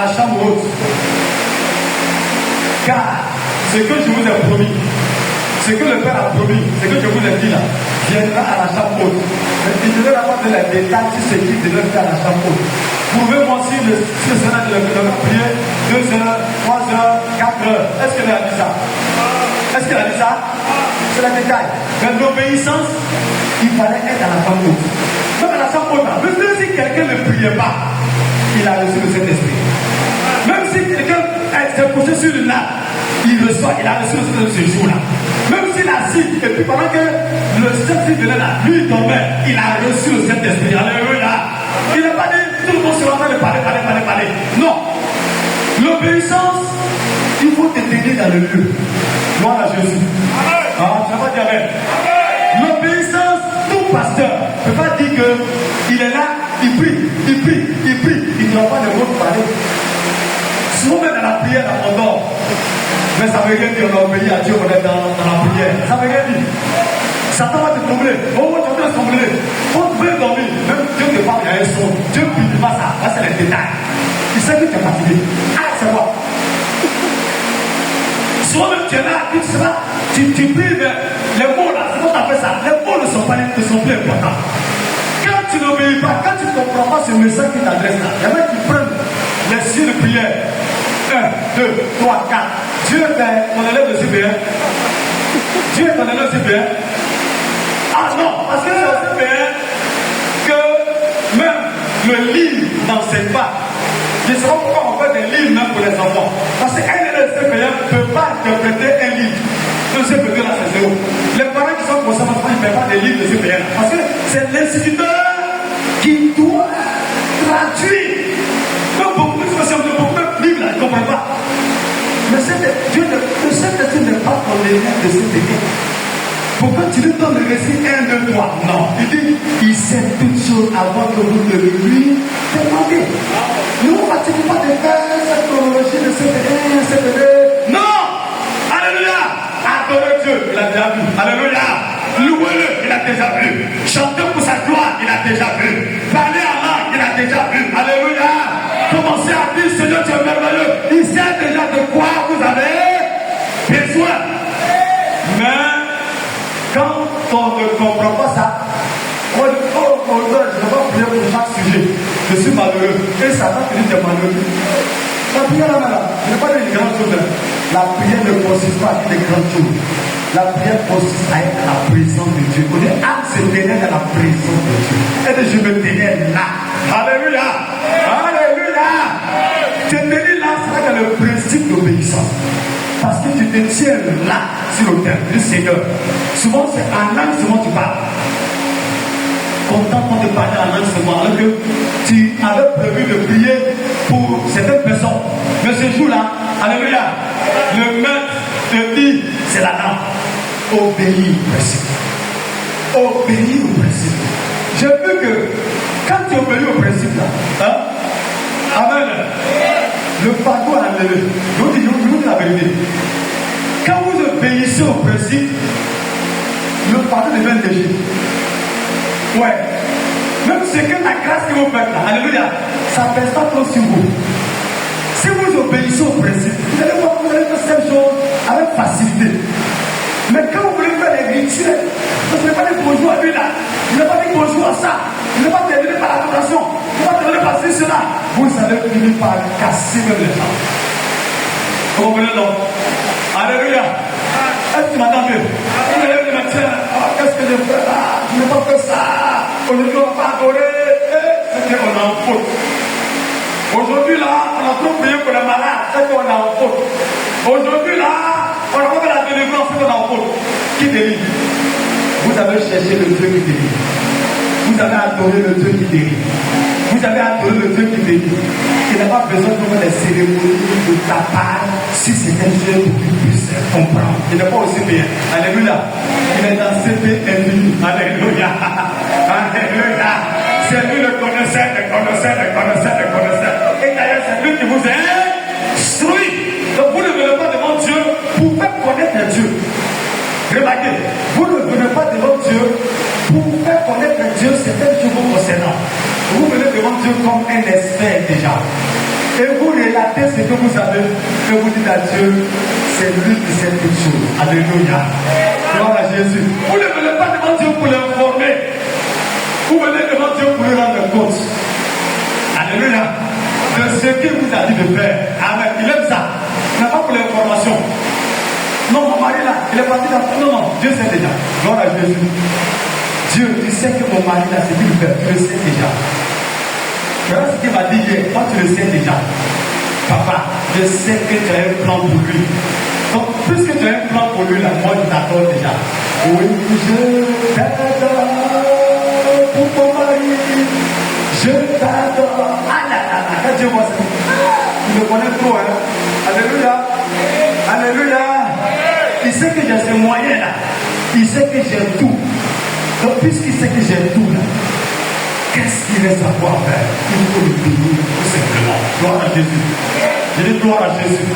à la chambre haute. Car ce que je vous ai promis, ce que le Père a promis, ce que je vous ai dit là, viendra à la chambre haute. Mais je vais avoir de la détail sur ce qu'il devait faire à la chambre haute. Vous pouvez voir si le Seigneur de la prière 2 heures, 3 heures, 4 heures. Est-ce qu'il a dit ça? Est-ce qu'il a dit ça? C'est le détail. Mais l'obéissance, il fallait être à la chambre haute. Même à la chambre haute, même si quelqu'un ne priait pas, il a reçu le Saint-Esprit. Même si quelqu'un s'est couché sur une nappe, il a reçu le Saint-Esprit ce jour-là. Même s'il a assis, et puis pendant que le Saint-Esprit venait là, lui il dormait, il a reçu le Saint-Esprit. Alléluia. Il n'a pas dit tout le monde se en train de parler. Non. L'obéissance, il faut te tenir dans le lieu. Gloire à Jésus. Ah, tu n'as pas dit amen. L'obéissance, tout pasteur ne peut pas dire qu'il est là, il prie. Il ne doit pas le mot parler. Souvent même dans la prière, on dort. Mais ça veut rien dire on a obéi à Dieu, on est dans la prière. Ça veut rien dire. Satan va te troubler. Oh, tu vas te troubler. Quand tu veux dormir, même Dieu te parle, il y a un son. Dieu ne dit pas ça. Là, c'est les détails. Il sait que tu es fatigué. Ah, c'est quoi? Souvent même tu es là, tu sais pas, tu pries, mais les mots là, c'est quand tu as fait ça. Les mots ne sont plus importants. Quand tu n'obéis pas, quand tu ne comprends pas ce message qui t'adresse là, il y a même qui prennent les signes de prière. 1, 2, 3, 4. Dieu est ton élève de CPR. Dieu est ton élève de CPR. Ah non, parce que c'est au CPR que même le livre n'enseigne pas. Je ne sais pas pourquoi on fait des livres même pour les enfants. Parce qu'un élève de CPR ne peut pas interpréter un livre. Le CPR là c'est zéro. Les parents qui sont concernés, ils ne font pas des livres de CPR. Parce que c'est l'instituteur qui doit traduire. Même beaucoup de livres là, ils ne comprennent pas. Mais le Saint-Esprit n'est pas ton élève de CPR. Pourquoi tu lui donnes le récit 1, 2, 3? Non. Il dit, il sait toutes choses avant que vous ne lui demandez. Ne vous fatiguez pas de faire cette chronologie de CPD. Non! Alléluia! Adorez Dieu, il a déjà vu. Alléluia! Louez-le, il a déjà vu. Chantez pour sa gloire, il a déjà vu. Parlez en langue, il a déjà vu. Alléluia! Commencez à dire, Seigneur, tu es merveilleux. Il sait déjà de quoi vous avez besoin. Mais quand on ne comprend pas ça, on dit, oh, je ne vais pas prier pour chaque sujet. Je suis malheureux. Et ça va finir de malheureux. La prière là, ce n'est pas des grandes choses. La prière ne consiste pas à des grandes choses. La prière consiste à être à la présence de Dieu. On est à se tenir dans la présence de Dieu. Et je me tenais là. Alléluia. Alléluia. Te tenir là, c'est dans le principe d'obéissance. Parce que tu te tiens là, sur le terre du Seigneur. Souvent, c'est en langue, souvent tu parles. Content qu'on te parle en langue, souvent, alors que tu avais prévu de prier pour certaines personnes. Mais ce jour-là, alléluia, le maître te dit, c'est la langue. Obéis au principe. Obéis au principe. J'ai vu que quand tu obéis au principe, là, hein, amen. Le fardeau a levé. Je vous dis la vérité. Quand vous obéissez au principe, le fardeau devient léger. Ouais. Même ce que la grâce que vous faites là, alléluia, ça ne pèse pas trop sur vous. Si vous obéissez au principe, vous allez voir que vous allez faire cette chose avec facilité. Mais quand vous voulez faire les rituels, vous ne pouvez pas dire bonjour à lui là, vous ne pouvez pas dire bonjour à ça, vous ne pouvez pas terminer par l'adoration, vous ne pouvez pas terminer par cela. Vous allez finir par casser même les gens. Vous comprenez donc? Alléluia. Est-ce que tu m'entends bien? Vous allez me dire, tiens, qu'est-ce que je fais là? Je n'ai pas fait ça. Aujourd'hui, on ne va pas adorer. C'est qu'on est en faute. Aujourd'hui, là, on a trop prié pour les malades. C'est qu'on est en faute. Aujourd'hui, là, on a pas fait la délivrance. C'est qu'on est en faute. Qui délivre? Vous avez cherché le Dieu qui délivre. Vous avez adoré le Dieu qui délivre. Vous avez adoré le Dieu qui délivre. Il n'a pas besoin de faire des cérémonies de tapage si c'est un Dieu pour qu'il puisse comprendre. Il n'est pas aussi bien. Alléluia. Il est dans CP infini. Alléluia. Alléluia. C'est lui le connaisseur, le connaisseur, le connaisseur, le connaisseur. Et d'ailleurs, c'est lui qui vous a instruit. Donc vous ne venez pas devant Dieu pour faire connaître Dieu. Remarquez, vous ne venez pas devant Dieu pour faire connaître Dieu certaines choses vous concernant. Vous venez devant Dieu comme un expert déjà. et vous relatez ce que vous savez, que vous dites à Dieu, c'est lui qui sait toutes choses. Alléluia. Gloire à Jésus. Vous ne venez pas devant Dieu pour l'informer. Vous venez devant Dieu pour lui rendre compte. Alléluia. De ce qu'il vous a dit de faire. Amen. Il aime ça. Il n'a pas pour l'information. Non, mon mari là, il est parti dans... Non, Dieu sait déjà. Gloire à Jésus. Dieu, tu sais que mon mari là, c'est qu'il fait. Tu le sais déjà. Voilà ce qu'il m'a dit hier. Toi, tu le sais déjà. Papa, je sais que tu as un plan pour lui. Donc, puisque tu as un plan pour lui, là, moi, je t'attends déjà. Oui, je t'adore pour ton mari. Je t'adore. Ah là là là, quand Dieu voit ça, il me connaît trop, hein. Alléluia. Alléluia. Il sait que j'ai ce moyen-là. Il sait que j'ai tout. Donc, puisqu'il sait que j'ai tout, là, qu'est-ce qu'il reste à pouvoir faire? Il faut le payer tout simplement. Gloire à Jésus. Je dis gloire à Jésus.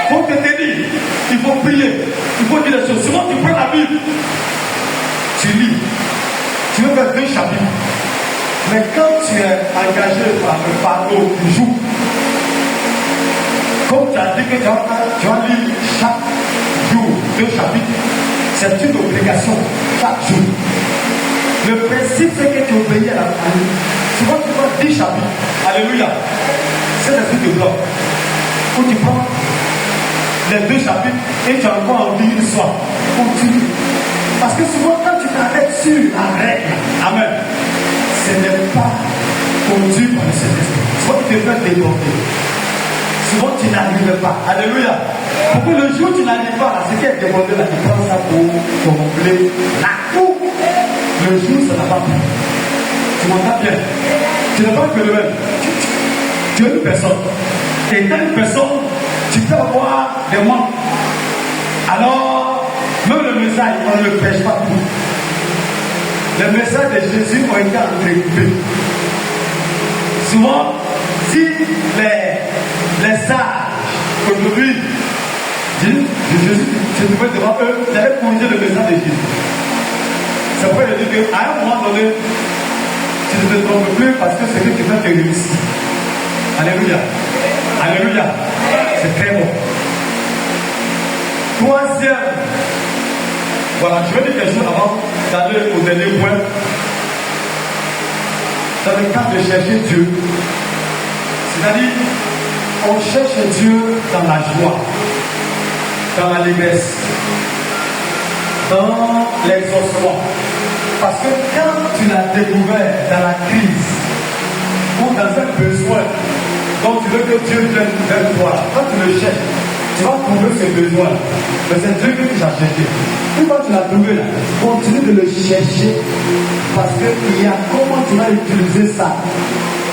Pour te dire, il faut prier. Il faut dire les choses. Souvent, tu prends la Bible. Tu lis. Tu veux faire 2 chapitres. Mais quand tu es engagé par le fardeau, tu joues. Comme tu as dit que tu vas lire chaque jour 2 chapitres, c'est une obligation chaque jour. Le principe, c'est que tu obéis à la famille. Souvent, tu prends 10 chapitres. Alléluia. C'est l'esprit de bloc. Où tu prends les 2 chapitres et tu as encore envie une soir. Continue. Parce que souvent, quand tu t'arrêtes sur la règle, amen, ce n'est pas conduit par le Saint-Esprit. Souvent, tu te fais déborder. Souvent, tu n'arrives pas. Alléluia. Pour que le jour où tu n'arrives pas, là, ce qui est débordé, là, tu prends ça pour combler la coupe. Le jour, ça n'a pas pris. Tu m'entends bien? Tu n'es pas que le même. Tu es une personne. Et dans une personne, tu peux avoir des manques. Alors, même le message, on ne le prêche pas tout. Les messages de Jésus ont été entrecoupés. Souvent, si les sages, aujourd'hui, Jésus, je trouvais devant eux, ils avaient corrigé le message de Jésus. C'est pourquoi il dit qu'à un moment donné, tu ne te trompes plus parce que c'est lui qui fait que réussir. Alléluia. Alléluia. C'est très bon. Troisième. Voilà, je vais dire quelque chose avant d'aller au dernier point. Dans le cas de chercher Dieu, c'est-à-dire, on cherche Dieu dans la joie, dans la l'allégresse, dans l'exaucement. Parce que quand tu l'as découvert dans la crise ou dans un besoin, donc tu veux que Dieu vienne vers toi, quand tu le cherches, tu vas trouver ce besoin. Mais c'est Dieu que tu as cherché. Une fois que tu l'as trouvé là, continue de le chercher parce qu'il y a comment tu vas utiliser ça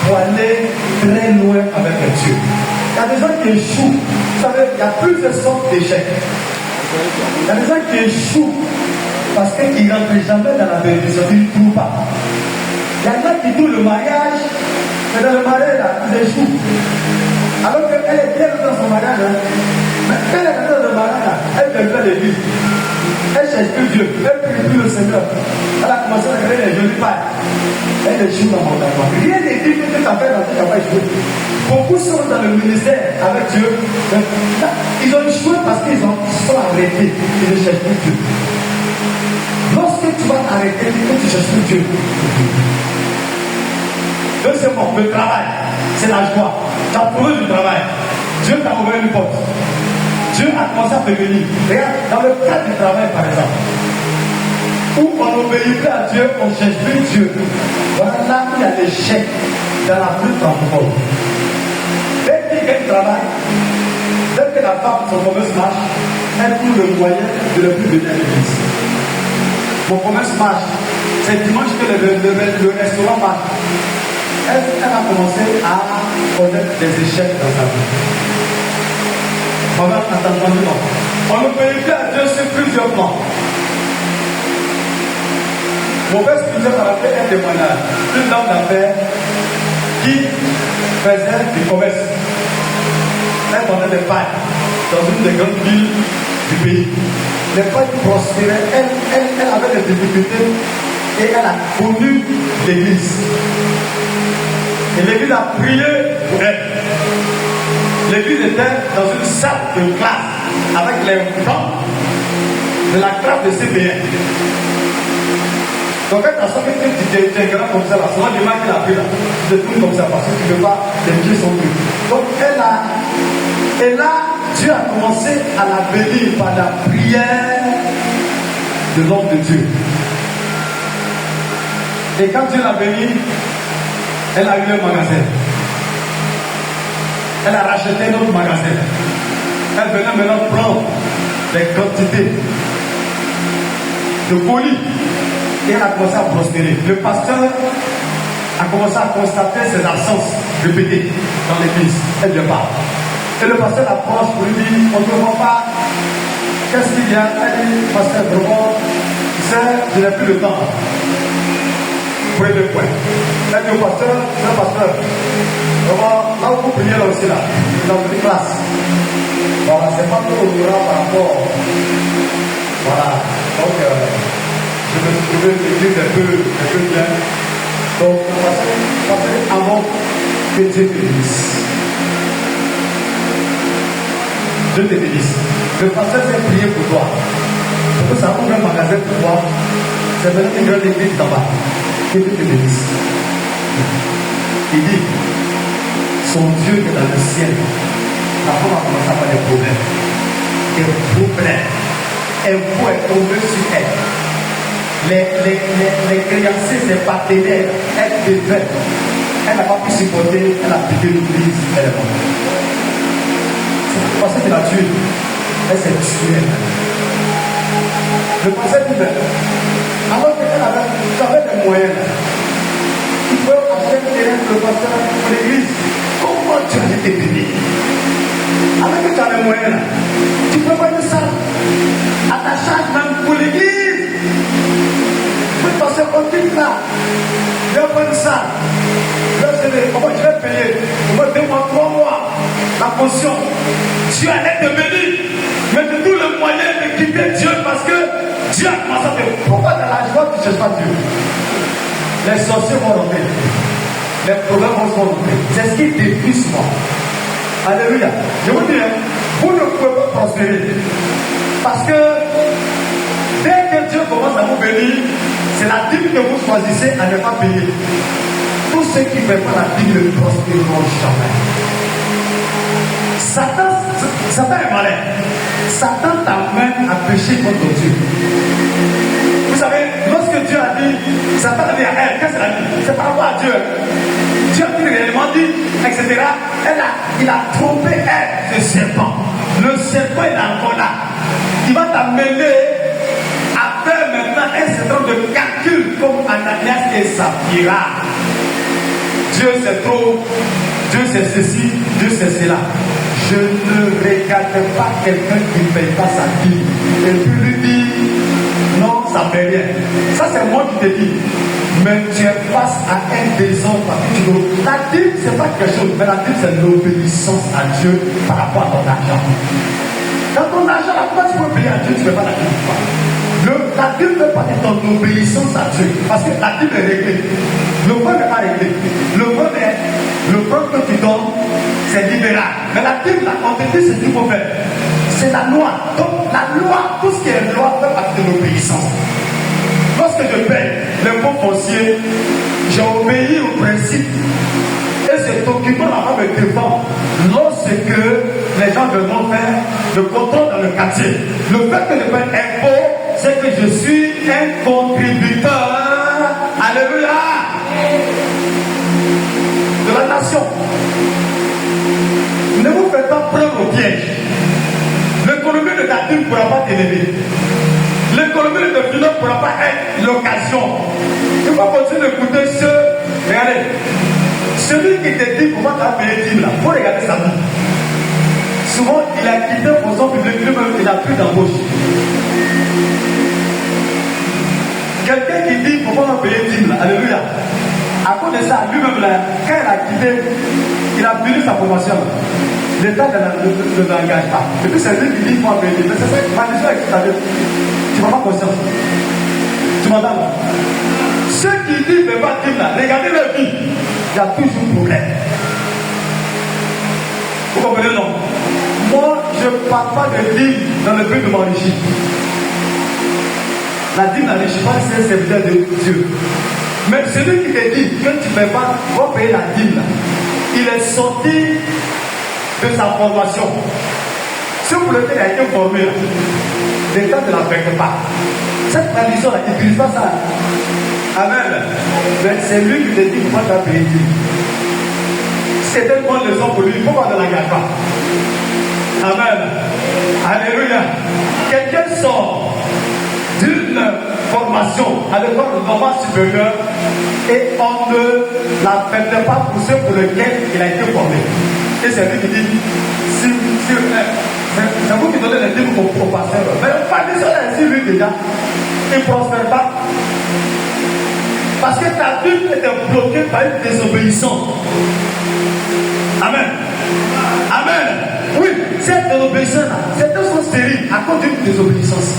pour aller très loin avec Dieu. Il y a des gens qui échouent. Vous savez, il y a plusieurs sortes d'échecs. Il y a des gens qui échouent parce qu'ils ne rentrent jamais dans la bénédiction, ils ne trouvent pas. Il y a des gens qui trouvent le mariage, mais dans le mariage là, ils échouent. Alors qu'elle est bien dans son mariage, hein. Mais quand elle est dans le mariage là, elle fait faire l'église. Elle cherche plus Dieu, elle prie plus le Seigneur. Elle a commencé à créer les jolies pailles. Elle échoue dans mon enfant. Rien n'est dit que tu as fait dans ce travail. Beaucoup sont dans le ministère avec Dieu. Ils ont échoué parce qu'ils sont arrêtés. Ils ne cherchent plus Dieu. Lorsque tu vas t'arrêter, tu ne cherches plus Dieu. Deuxièmement, le travail, c'est la joie. Tu as trouvé du travail. Dieu t'a ouvert une porte. Dieu a commencé à te venir. Regarde, dans le cadre du travail, par exemple, où on n'obéit plus à Dieu, on ne cherche plus Dieu. Voilà là où il y a l'échec dans la lutte en monde. Dès qu'il y a du travail, dès que la femme, son commerce marche, elle trouve le moyen de ne plus venir à l'église. Mon commerce marche. C'est dimanche que le restaurant marche. Elle a commencé à connaître des échecs dans sa vie. On va attendre non. On ne peut plus à Dieu sur plusieurs plans. Mon père se faisait par un témoignage. Une dame d'affaires qui faisait du commerce. Elle vendait des pailles dans une des grandes villes du pays. Les pailles prospéraient. Elle avait des difficultés et elle a connu l'église. Et l'église a prié pour elle. l'église était dans une salle de classe avec les bancs de la classe de CPN. Donc quand tu as sorti que tu es grand comme ça, là, souvent les mains qu'il a pris là, tu te trouves comme ça parce que tu ne veux pas, les pieds sont durs. Donc et là, Dieu a commencé à la bénir par la prière de l'homme de Dieu. Et quand Dieu l'a béni, elle a eu un magasin. Elle a racheté un autre magasin. Elle venait maintenant prendre des quantités de colis. Et elle a commencé à prospérer. Le pasteur a commencé à constater ses absences répétées dans l'église. Elle ne vient pas. Et le pasteur l'approche pour lui dire, on ne te voit pas. Qu'est-ce qu'il y a? Elle dit, pasteur, vraiment, je n'ai plus le temps. Prenez le point. Elle dit au pasteur, vraiment, là où vous priez là aussi, là, dans une classe. Voilà, c'est pas trop ignorant par rapport. Voilà. Donc, je me suis trouvé l'église un peu bien. Donc, pasteur, avant que Dieu te bénisse. Dieu te bénisse. Le pasteur s'est prié pour toi. Pour que ça ouvre un magasin pour toi. C'est vraiment une grande église là-bas. Que Dieu te bénisse. Il dit, son Dieu qui est dans le ciel, la femme a commencé à avoir des problèmes. Des problèmes. Un poids est tombé sur elle. Les créanciers, ses partenaires, elle devait. Elle n'a pas pu supporter, elle a piqué l'église, elle est morte. C'est parce qu'il a tué. Elle s'est tuée. Le conseil dit, alors qu'elle avait des moyens, tu peux acheter un terrain pour le pasteur pour l'église. Comment tu as été béni? Alors que tu as les moyens, tu peux faire ça à ta charge même pour l'église. Le pasteur continue là. Je vais prendre ça. Comment je vais payer? Au moins 2 mois, 3 mois. La caution. Dieu allait te bénir. Mais de tous les moyens de quitter Dieu parce que Dieu a commencé à te. Pourquoi dans la joie tu ne cherches pas Dieu? Les sorciers vont rentrer. Les problèmes vont se rentrer. C'est ce qui détruit souvent. Alléluia. Je vous dis, vous ne pouvez pas prospérer. Parce que dès que Dieu commence à vous bénir, c'est la dîme que vous choisissez à ne pas payer. Tous ceux qui ne paient pas la dîme ne prospéreront jamais. Satan est malin. Satan t'amène à pécher contre Dieu. Vous savez, lorsque Dieu a dit, Satan a dit à elle, qu'est-ce qu'elle a dit? C'est par rapport à Dieu. Dieu a réellement dit, etc. Il a trompé elle, le serpent. Le serpent est encore là. Il va t'amener à faire maintenant un certain nombre de calculs comme Ananias et Saphira. Dieu c'est trop, Dieu c'est ceci, Dieu c'est cela. Je ne regarde pas quelqu'un qui ne paye pas sa dîme et puis lui dit non, ça ne fait rien. Ça c'est moi qui te dis. Mais tu es face à un désordre parce que tu veux. La dîme c'est pas quelque chose, mais la dîme c'est l'obéissance à Dieu par rapport à ton argent. Dans ton argent, la fois tu peux payer à Dieu, tu ne fais pas la dîme. La dîme fait partie de ton obéissance à Dieu. Parce que la dîme est réglée. Le point n'est pas réglé. Le point que tu donnes, c'est libéral. Mais la dîme, la quantité, c'est ce qu'il faut faire. C'est la loi. Donc la loi, tout ce qui est loi fait partie de l'obéissance. Lorsque je paye l'impôt foncier, j'ai obéi au principe. Et cet document là-bas me défend. Lorsque les gens devront faire le contrôle dans le quartier, le fait que je paye impôt, c'est que je suis un contributeur. Alléluia. De la nation. Ne vous faites pas prendre au piège. L'économie de ta dîme ne pourra pas t'élever. L'économie de ta dîme ne pourra pas être l'occasion. Il faut continuer d'écouter ceux. Regardez. Celui qui te dit comment tu as payé dîme là, il faut regarder sa vie. Souvent, il a quitté pour son public, lui-même, il n'a plus d'embauche. Quelqu'un qui dit pourquoi on payer dîme là, alléluia. À cause de ça, lui-même là, quand il a quitté, il a fini sa promotion. L'État ne l'engage pas. Et puis c'est lui qui dit qu'il faut payer dîme. C'est ça, ma mission est tu n'as pas conscience. Tu m'entends là? Ceux qui disent ne pas dîme là, regardez leur vie, il y a toujours problème. Vous comprenez, non? Moi, je ne parle pas de dîme dans le but de m'enrichir. La dîme n'enrichit pas, c'est un serviteur de Dieu. Mais celui qui te dit que tu ne peux pas, va payer la dîme là. Il est sorti de sa formation. Ce pour lequel il a été formé, l'État ne l'affecte pas. Cette tradition là, il n'utilise pas ça. Amen. Mais c'est lui qui te dit pourquoi tu as payé Dieu. C'est tellement de raison pour lui, pourquoi ne l'engage pas? Amen. Alléluia. Quelqu'un sort d'une formation à l'école normale supérieure et on ne l'affecte pas pour ceux pour lesquels il a été formé. Et c'est lui qui dit, c'est vous qui donnez les livres au pasteur. Mais le pasteur est ici, lui déjà, il ne prospère pas. Parce que ta vie était bloquée par une désobéissance. Amen. Amen. Oui, cette désobéissance-là, certains sont stériles à cause d'une désobéissance.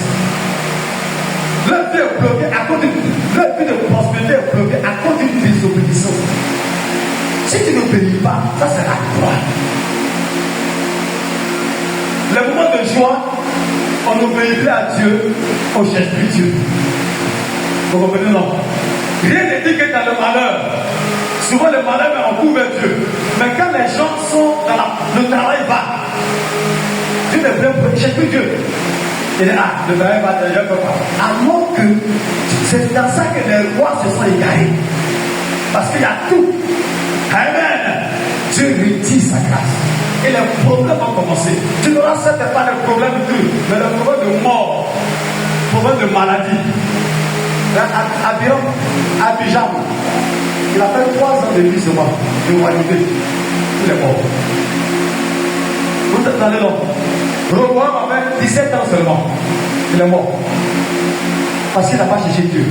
Leur vie est bloquée à cause leur vie de prospérité est bloquée à cause d'une désobéissance. Si tu n'obéis pas, ça sera toi. Le moment de joie, on n'obéit plus à Dieu, on cherche plus Dieu. Vous comprenez, non? Rien n'est dit que dans le malheur. Souvent le malheur met en couverture. Mais quand les gens sont dans le travail va, Dieu ne veut cherche plus Dieu. Il dit, le travail va, je ne peux pas. Alors que c'est dans ça que les rois se sont égarés. Parce qu'il y a tout. Amen. Dieu retire sa grâce. Et les problèmes vont commencer. Tu n'auras certes pas de problème de tout, mais le problème de mort, le problème de maladie. Abidjan, il a fait 3 ans de vie seulement, de royauté. Il est mort. Vous êtes allé là. Roboam avait 17 ans seulement. Il est mort. Parce qu'il n'a pas cherché Dieu.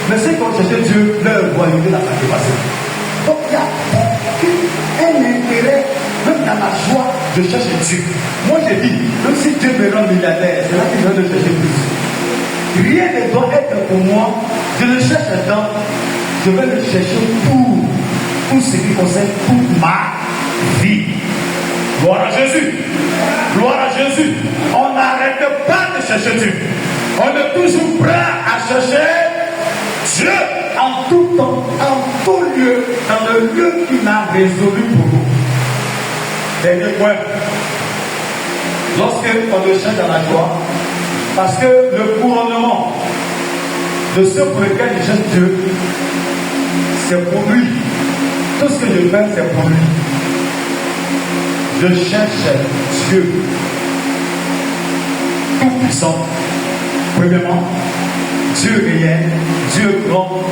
Mais ceux qui ont cherché Dieu, leur royauté n'a pas dépassé. Donc il y a un intérêt, même dans la joie, de chercher Dieu. Moi je dis, même si Dieu me rend milliardaire, c'est là qu'il doit de chercher plus. Rien ne doit être pour moi. Je le cherche dedans. Je vais le chercher pour tout ce qui concerne toute ma vie. Gloire à Jésus. Gloire à Jésus. On n'arrête pas de chercher Dieu. On est toujours prêt à chercher Dieu en tout temps, en tout lieu, dans le lieu qu'il a résolu pour nous. Dernier point. Lorsqu'on le cherche dans la joie, parce que le couronnement de ceux pour lesquels je cherche Dieu, c'est pour lui. Tout ce que je fais, c'est pour lui. Je cherche Dieu tout puissant. Premièrement, Dieu réel, Dieu grand,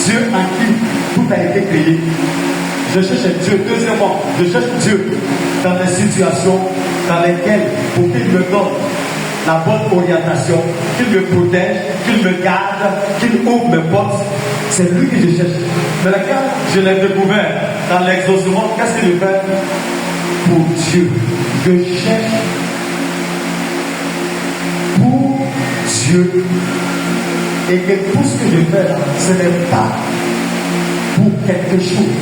Dieu en qui tout a été créé. Je cherche Dieu. Deuxièmement, je cherche Dieu dans les situations dans lesquelles, pour qu'il me donne la bonne orientation, qu'il me protège, qu'il me garde, qu'il ouvre mes portes. C'est lui que je cherche. Mais quand je l'ai découvert dans l'exaucement, qu'est-ce que je fais? Pour Dieu. Je cherche pour Dieu. Et que tout ce que je fais là, ce n'est pas pour quelque chose.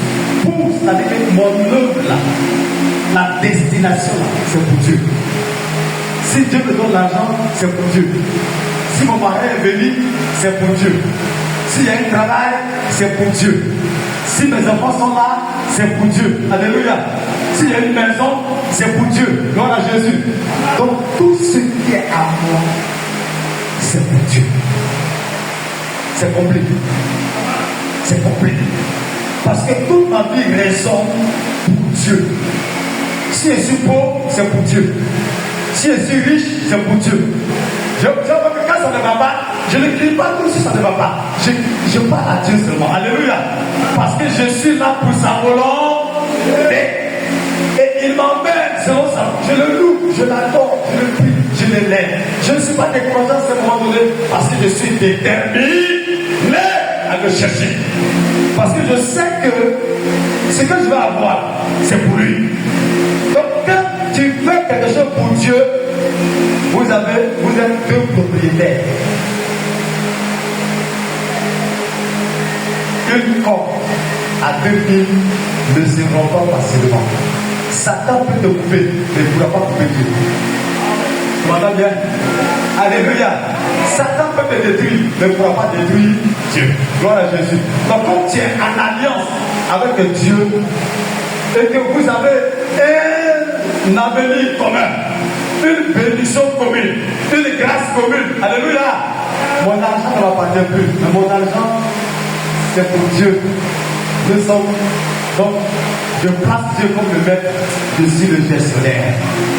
Pour, c'est-à-dire que mon œuvre là, la destination là, c'est pour Dieu. Si Dieu me donne l'argent, c'est pour Dieu. Si mon mari est béni, c'est pour Dieu. S'il y a un travail, c'est pour Dieu. Si mes enfants sont là, c'est pour Dieu. Alléluia. S'il y a une maison, c'est pour Dieu. Gloire à Jésus. Donc tout ce qui est à moi, c'est pour Dieu. C'est complet. C'est complet. Parce que toute ma vie résonne pour Dieu. Si je suis pauvre, c'est pour Dieu. Si je suis riche, c'est pour Dieu. Je vois que quand ça ne va pas, je ne crie pas comme si ça ne va pas. Je parle à Dieu seulement. Alléluia. Parce que je suis là pour sa volonté. Et il m'emmène selon ça. Je le loue, je l'adore, je le prie, je le lève. Je ne suis pas découragé à ce moment donné parce que je suis déterminé à le chercher. Parce que je sais que ce que je vais avoir, c'est pour lui. Donc quand tu fais quelque chose pour Dieu, vous êtes deux propriétaires. Une corde à 2000 ne se rend pas facilement. Satan peut te couper, mais il ne pourra pas couper Dieu. Tu m'entends bien? Alléluia. Satan peut te détruire, mais il ne pourra pas détruire Dieu. Gloire à Jésus. Donc quand tu es en alliance avec Dieu et que vous avez un avenir commun, une bénédiction commune, une grâce commune. Alléluia. Mon argent ne m'appartient plus, mais mon argent, c'est pour Dieu. Nous sommes donc, je place Dieu comme le maître, je suis le gestionnaire,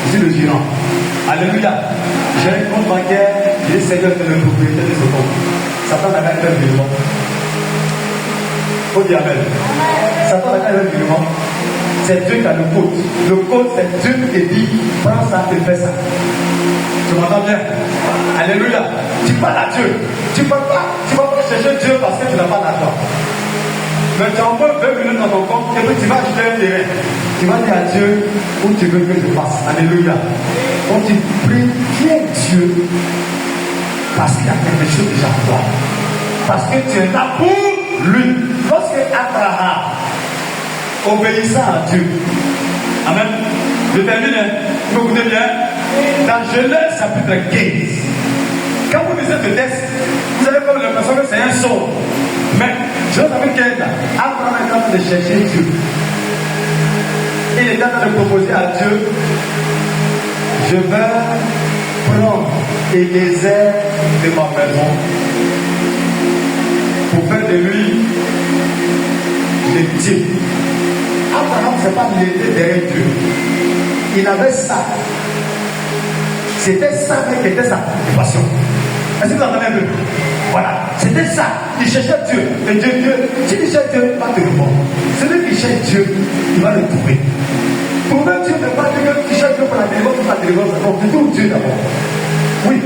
je suis le gérant. Alléluia. J'ai un compte bancaire, j'ai Seigneur de le propriétaire de ce compte. Satan n'a qu'à faire un virement. Faut dire Amen. Satan n'a qu'à faire un virement. C'est Dieu qui a le code. Le code, c'est Dieu qui dit, prends ça, tu fais ça. Tu m'entends bien? Alléluia. Tu parles à Dieu. Tu ne vas pas chercher Dieu parce que tu n'as pas d'argent. Mais tu envoies 20 minutes dans ton compte et puis tu vas acheter un terrain. Tu vas dire à Dieu où tu veux que je passe. Alléluia. Quand tu pries, viens Dieu parce qu'il y a quelque chose déjà pour toi. Parce que tu es là pour lui. Lorsque Abraham, obéissant à Dieu, Amen. Je termine. Vous écoutez bien. Dans Genèse chapitre 15, quand vous lisez ce texte, vous avez comme l'impression que c'est un sort. Mais Genèse chapitre 15, Abraham est en train de chercher Dieu. Il est en train de proposer à Dieu, je vais prendre Eliezer de ma maison pour faire de lui l'héritier. Abraham ne s'est pas lié derrière Dieu. Il avait ça. C'était ça qui était sa préoccupation. Est-ce que vous entendez un peu? Voilà. C'était ça. Il cherchait Dieu. Et Dieu, si il cherche Dieu, il va te répondre. Celui qui cherche Dieu, il va le trouver. Trouver Dieu ne pas dire que tu cherches Dieu pour la délivrance, pour la délivrance. Donc tu trouves Dieu d'abord. Oui.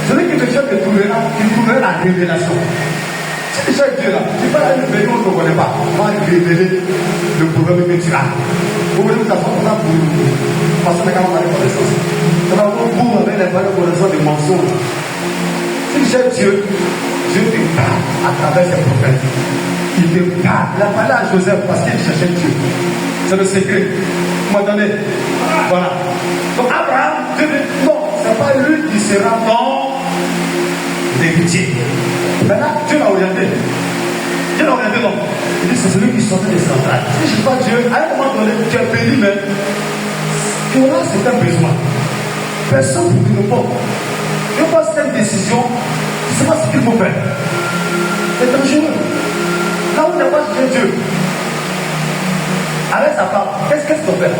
Celui qui te cherche te trouvera, tu trouveras la révélation. Si tu cherches Dieu là, tu vas aller révéler, on ne te connaît pas. On va révéler le problème que tu as. Vous voulez vous asseoir pour ça pour passer les camarades de connaissance. Ça va vous bourre avec les valeurs de connaissance des mensonges. Si tu cherches Dieu, Dieu te parle à travers ses prophètes. Il te parle. Il a parlé à Joseph parce qu'il cherchait Dieu. C'est le secret. Vous m'entendez? Voilà. Donc Abraham, Dieu dit non, ce n'est pas lui qui sera ton héritier. Maintenant, Dieu l'a orienté. Dieu l'a orienté donc. Il dit c'est celui qui sortait des centrales. Si je ne sais pas Dieu, à un moment donné, tu es béni, mais tu auras certains besoins. Personne ne peut répondre. Je pense que cette décision, tu ne sais pas ce qu'il faut faire. C'est dangereux. Là où il n'a pas cherché Dieu, avec sa femme, qu'est-ce qu'il faut faire?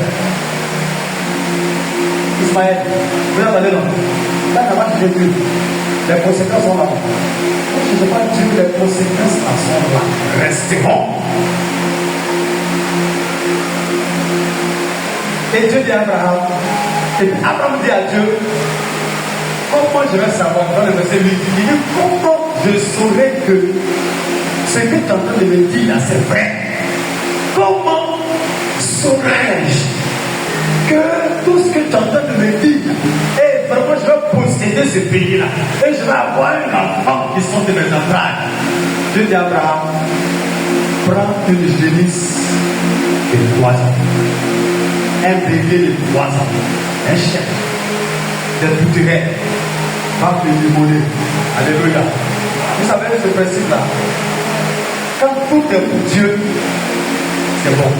Ismaël, vous entendez non? Là, il n'a pas cherché Dieu. Les conséquences sont là. Je ne sais pas Dieu, les conséquences sont là. Resteront. Et Dieu dit à Abraham, et puis Abraham dit à Dieu, comment je vais savoir? Dans le verset 8, il dit, comment je saurai que ce que tu es en train de me dire là, c'est vrai? Comment saurais-je que tout ce que tu es en train de me dire est vraiment, je vais posséder ce pays-là et je vais avoir un enfant qui sont de mes entrailles? Dieu dit à Abraham, prends une génisse de 3 ans, un bébé de 3 ans, un chien, des pouturelles, va te limoner. Alléluia. Vous savez ce principe-là? Quand tout est pour Dieu, c'est bon.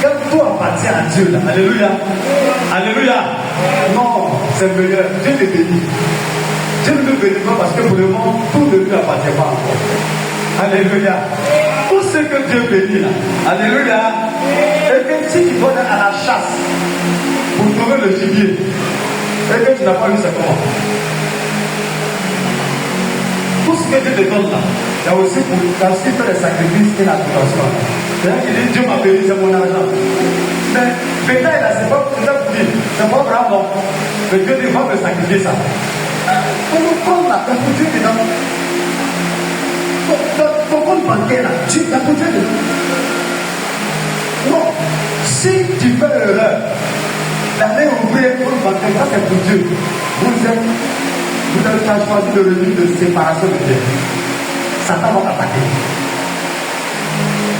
Quand tout appartient à Dieu, là, alléluia. Alléluia. Non, c'est meilleur. Dieu te bénit. Dieu ne te bénit pas parce que pour le moment, tout ne lui appartient pas encore. Alléluia. Tout ce que Dieu bénit là, alléluia. Et que si tu dois aller à la chasse pour trouver le gibier, et que tu n'as pas eu, c'est comment? Tout ce que Dieu te donne là, il y a aussi fait les sacrifices et la préparation. C'est-à-dire qu'il dit Dieu m'a béni, c'est mon argent. Mais bétail là, c'est pas pour dire, c'est pas grave, non. Mais Dieu dit, va me sacrifier ça. Pour le compte là, t'as pour Dieu dedans. Ton compte bancaire là, tu as pour Dieu dedans. Non. Si tu fais l'erreur d'aller ouvrir un compte bancaire, ça c'est pour Dieu. Vous avez choisi le revenu de séparation de Dieu. Satan va t'attaquer.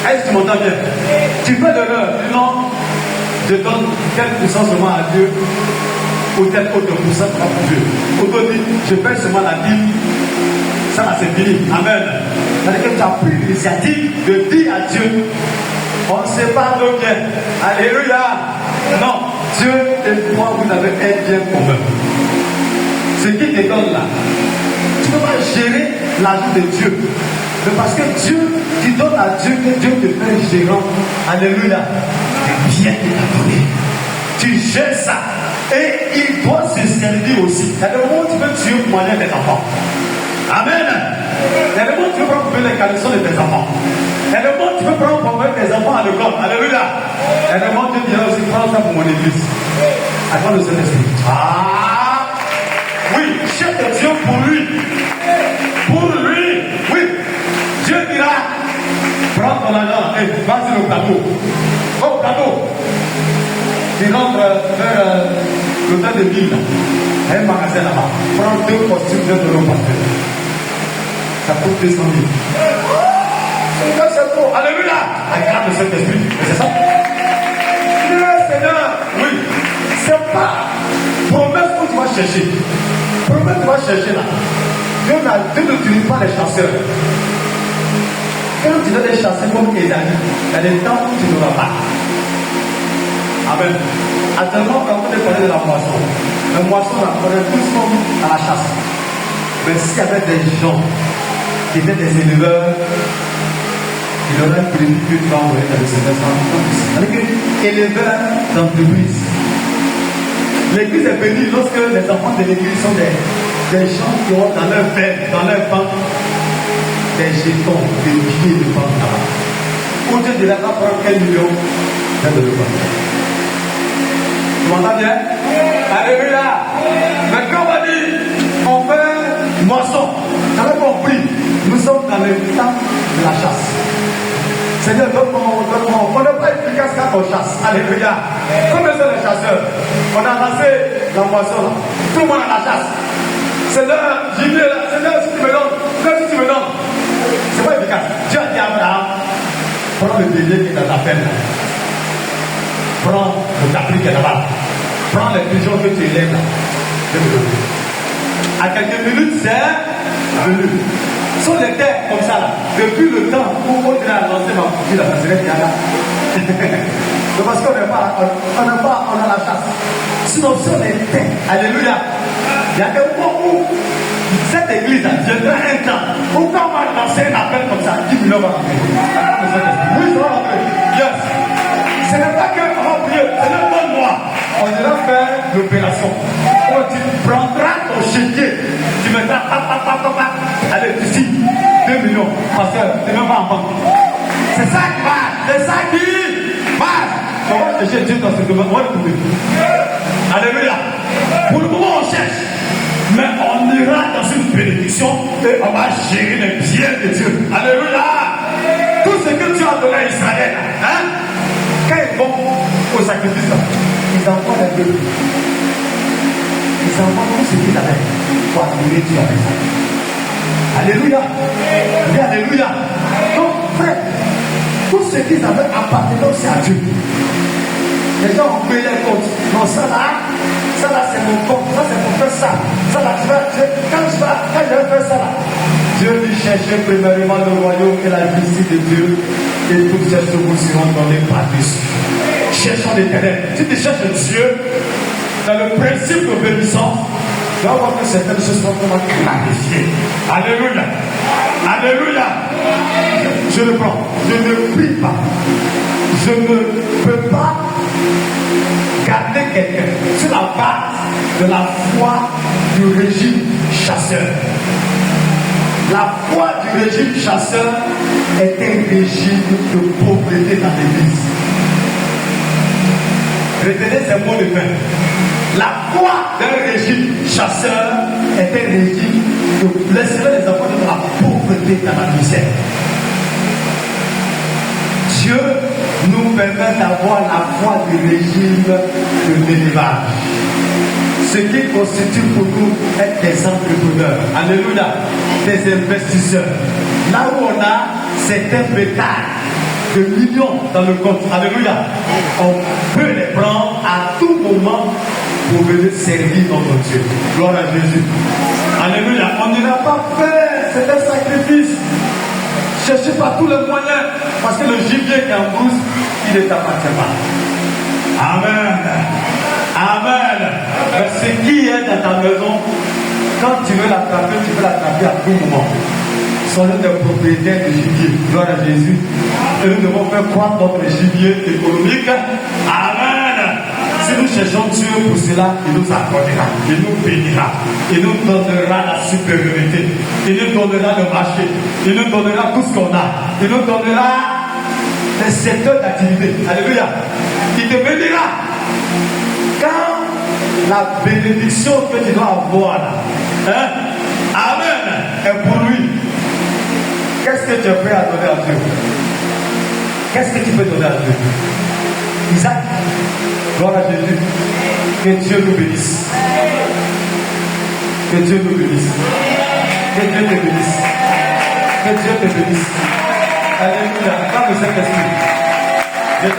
Est-ce que tu m'entends bien? Tu fais de l'heure, non, je donne quel pourcent seulement à Dieu, ou tel autre pourcent pour Dieu. Autant dit, je fais seulement la dîme, ça là c'est fini. Amen. C'est-à-dire que tu as pris l'initiative de dire à Dieu, on ne sait pas nos biens. Alléluia. Non, Dieu et moi, vous avez un bien commun. Ce qui te donne là, tu ne peux pas gérer l'argent de Dieu. Mais parce que Dieu, tu donnes à Dieu, que Dieu te fait gérant. Alléluia. C'est bien qu'il t'a donné. Tu gères ça. Et il doit se servir aussi. Il y a des moments où tu veux tuer pour manger tes enfants. Amen. Il y a des moments où tu veux prendre pour les caleçons de tes enfants. Il y a des moments où tu veux prendre pour mettre tes enfants à l'école. Alléluia. Il y a des moments où tu dis aussi prends ça pour mon église. Attends le Saint-Esprit. Ah oui, cherche Dieu pour lui. Pour lui. Oui. Dieu dira prends ton argent et vas-y au plateau. Au plateau. Tu rentres vers l'hôtel de ville, un magasin là-bas. Prends 2 costumes de $2 par terre. Ça coûte 200 000. C'est trop. Alléluia. Aggrave le Saint-Esprit. Mais c'est ça. Seigneur, oui. C'est pas promesse que tu vas chercher. Promesse que tu vas chercher là. Dieu n'utilise pas les chasseurs. Quand tu veux les chasser comme Esaïe, il y a des temps où tu n'auras pas. Amen. Actuellement, quand on est parlé de la moisson, la moisson, on est tous comme à la chasse. Mais s'il y avait des gens qui étaient des éleveurs, il aurait prévu que tu vas envoyer dans le Seigneur sans c'est-à-dire que éleveurs d'entreprise. L'église est bénie lorsque les enfants de l'église sont des gens qui ont dans leur ferme, dans leur banque, des jetons, des billets de banque là-bas. Où Dieu dirait qu'on prend quel million de banque. Tu m'entends bien? Alléluia. Mais quand on va dire, on fait moisson, tu as compris, nous sommes dans le temps de la chasse. Seigneur, donne-moi, on n'est pas efficace quand on chasse. Alléluia. Comme sont les chasseurs, on a lancé la moisson là. Tout le monde a la chasse. Seigneur, j'y viens là. Seigneur, si tu me donnes, si tu me donnes, c'est pas efficace. Dieu a dit à Abraham, prends le bélier qui est dans ta peine. Prends le tapis qui est là-bas. Prends les pigeons que tu élèves là. À quelques minutes, c'est venu. Ce sont les terres comme ça là. Depuis le temps où on a lancé ma fille là, ça serait bien là. C'est parce qu'on n'a pas, on a la chasse. Sinon, ce sont les terres. Alléluia. Il y a des moments où cette église viendra un temps où quand on va lancer un appel comme ça, 10 millions va rentrer. Oui, ça va rentrer. Yes. Ce n'est pas qu'on va prier, Seigneur, donne-moi. On ira faire l'opération. Tu prendras ton chéquier, tu mettras, allez, ici, 2 millions, parce que tu ne vas pas en banque. C'est ça qui marche, c'est ça qui marche. On va chercher Dieu dans ce domaine, on va le trouver. Alléluia. Pour le moment, on cherche, mais on ira dans une bénédiction et on va gérer les biens de Dieu. Alléluia. Tout ce que Dieu a donné à Israël, hein? Quand ils vont au sacrifice, ils envoient des bœufs. Ils envoient tout ce qu'ils avaient pour adorer Dieu avec ça. Alléluia. Oui, alléluia. Donc, frère, tout ce qu'ils avaient appartenant aussi à Dieu. Les gens ont payé les comptes. Non, ça là c'est mon compte. Ça c'est pour faire ça. Ça là, quand je vais faire ça là, Dieu dit chercher premièrement le royaume et la justice de Dieu, et toutes ces choses vous seront données par-dessus. Cherchons l'Éternel. Si tu cherches Dieu dans le principe d'obéissance, tu vas voir que certaines choses sont vraiment clarifiées. Alléluia. Alléluia. Je le prends. Je ne prie pas. Je ne peux pas garder quelqu'un sur la base de la foi du régime chasseur. La foi du régime chasseur est un régime de pauvreté dans l'église. Retenez ces mots de fin. La foi d'un régime chasseur est un régime de laisserait les enfants de la pauvreté dans la misère. Dieu nous permet d'avoir la foi du régime de l'élevage. Ce qui constitue pour nous être des entrepreneurs. Alléluia. Des investisseurs. Là où on a certains bétails de millions dans le compte. Alléluia. On peut les prendre à tout moment pour venir servir notre Dieu. Gloire à Jésus. Alléluia. On ne l'a pas fait. C'est un sacrifice. Cherchez pas tous les moyens. Parce que le gibier qui est en brousse, il ne t'appartient pas. Amen. Amen. Ce qui est dans ta maison, quand tu veux l'attraper, tu peux l'attraper à tout moment. Soyons des propriétaires de gibier. Gloire à Jésus. Et nous devons faire croître notre gibier économique. Amen. Si nous cherchons Dieu pour cela, il nous accordera, il nous bénira, il nous donnera la supériorité, il nous donnera le marché, il nous donnera tout ce qu'on a, il nous donnera les secteurs d'activité. Alléluia. Il te bénira. Quand la bénédiction que tu dois avoir là, Amen, est pour lui, qu'est-ce que tu es prêt à donner à Dieu? Qu'est-ce que tu peux donner à Dieu? Isaac, gloire à Jésus. Que Dieu nous bénisse. Que Dieu nous bénisse. Que Dieu te bénisse. Que Dieu te bénisse. Alléluia. Dans le Saint-Esprit.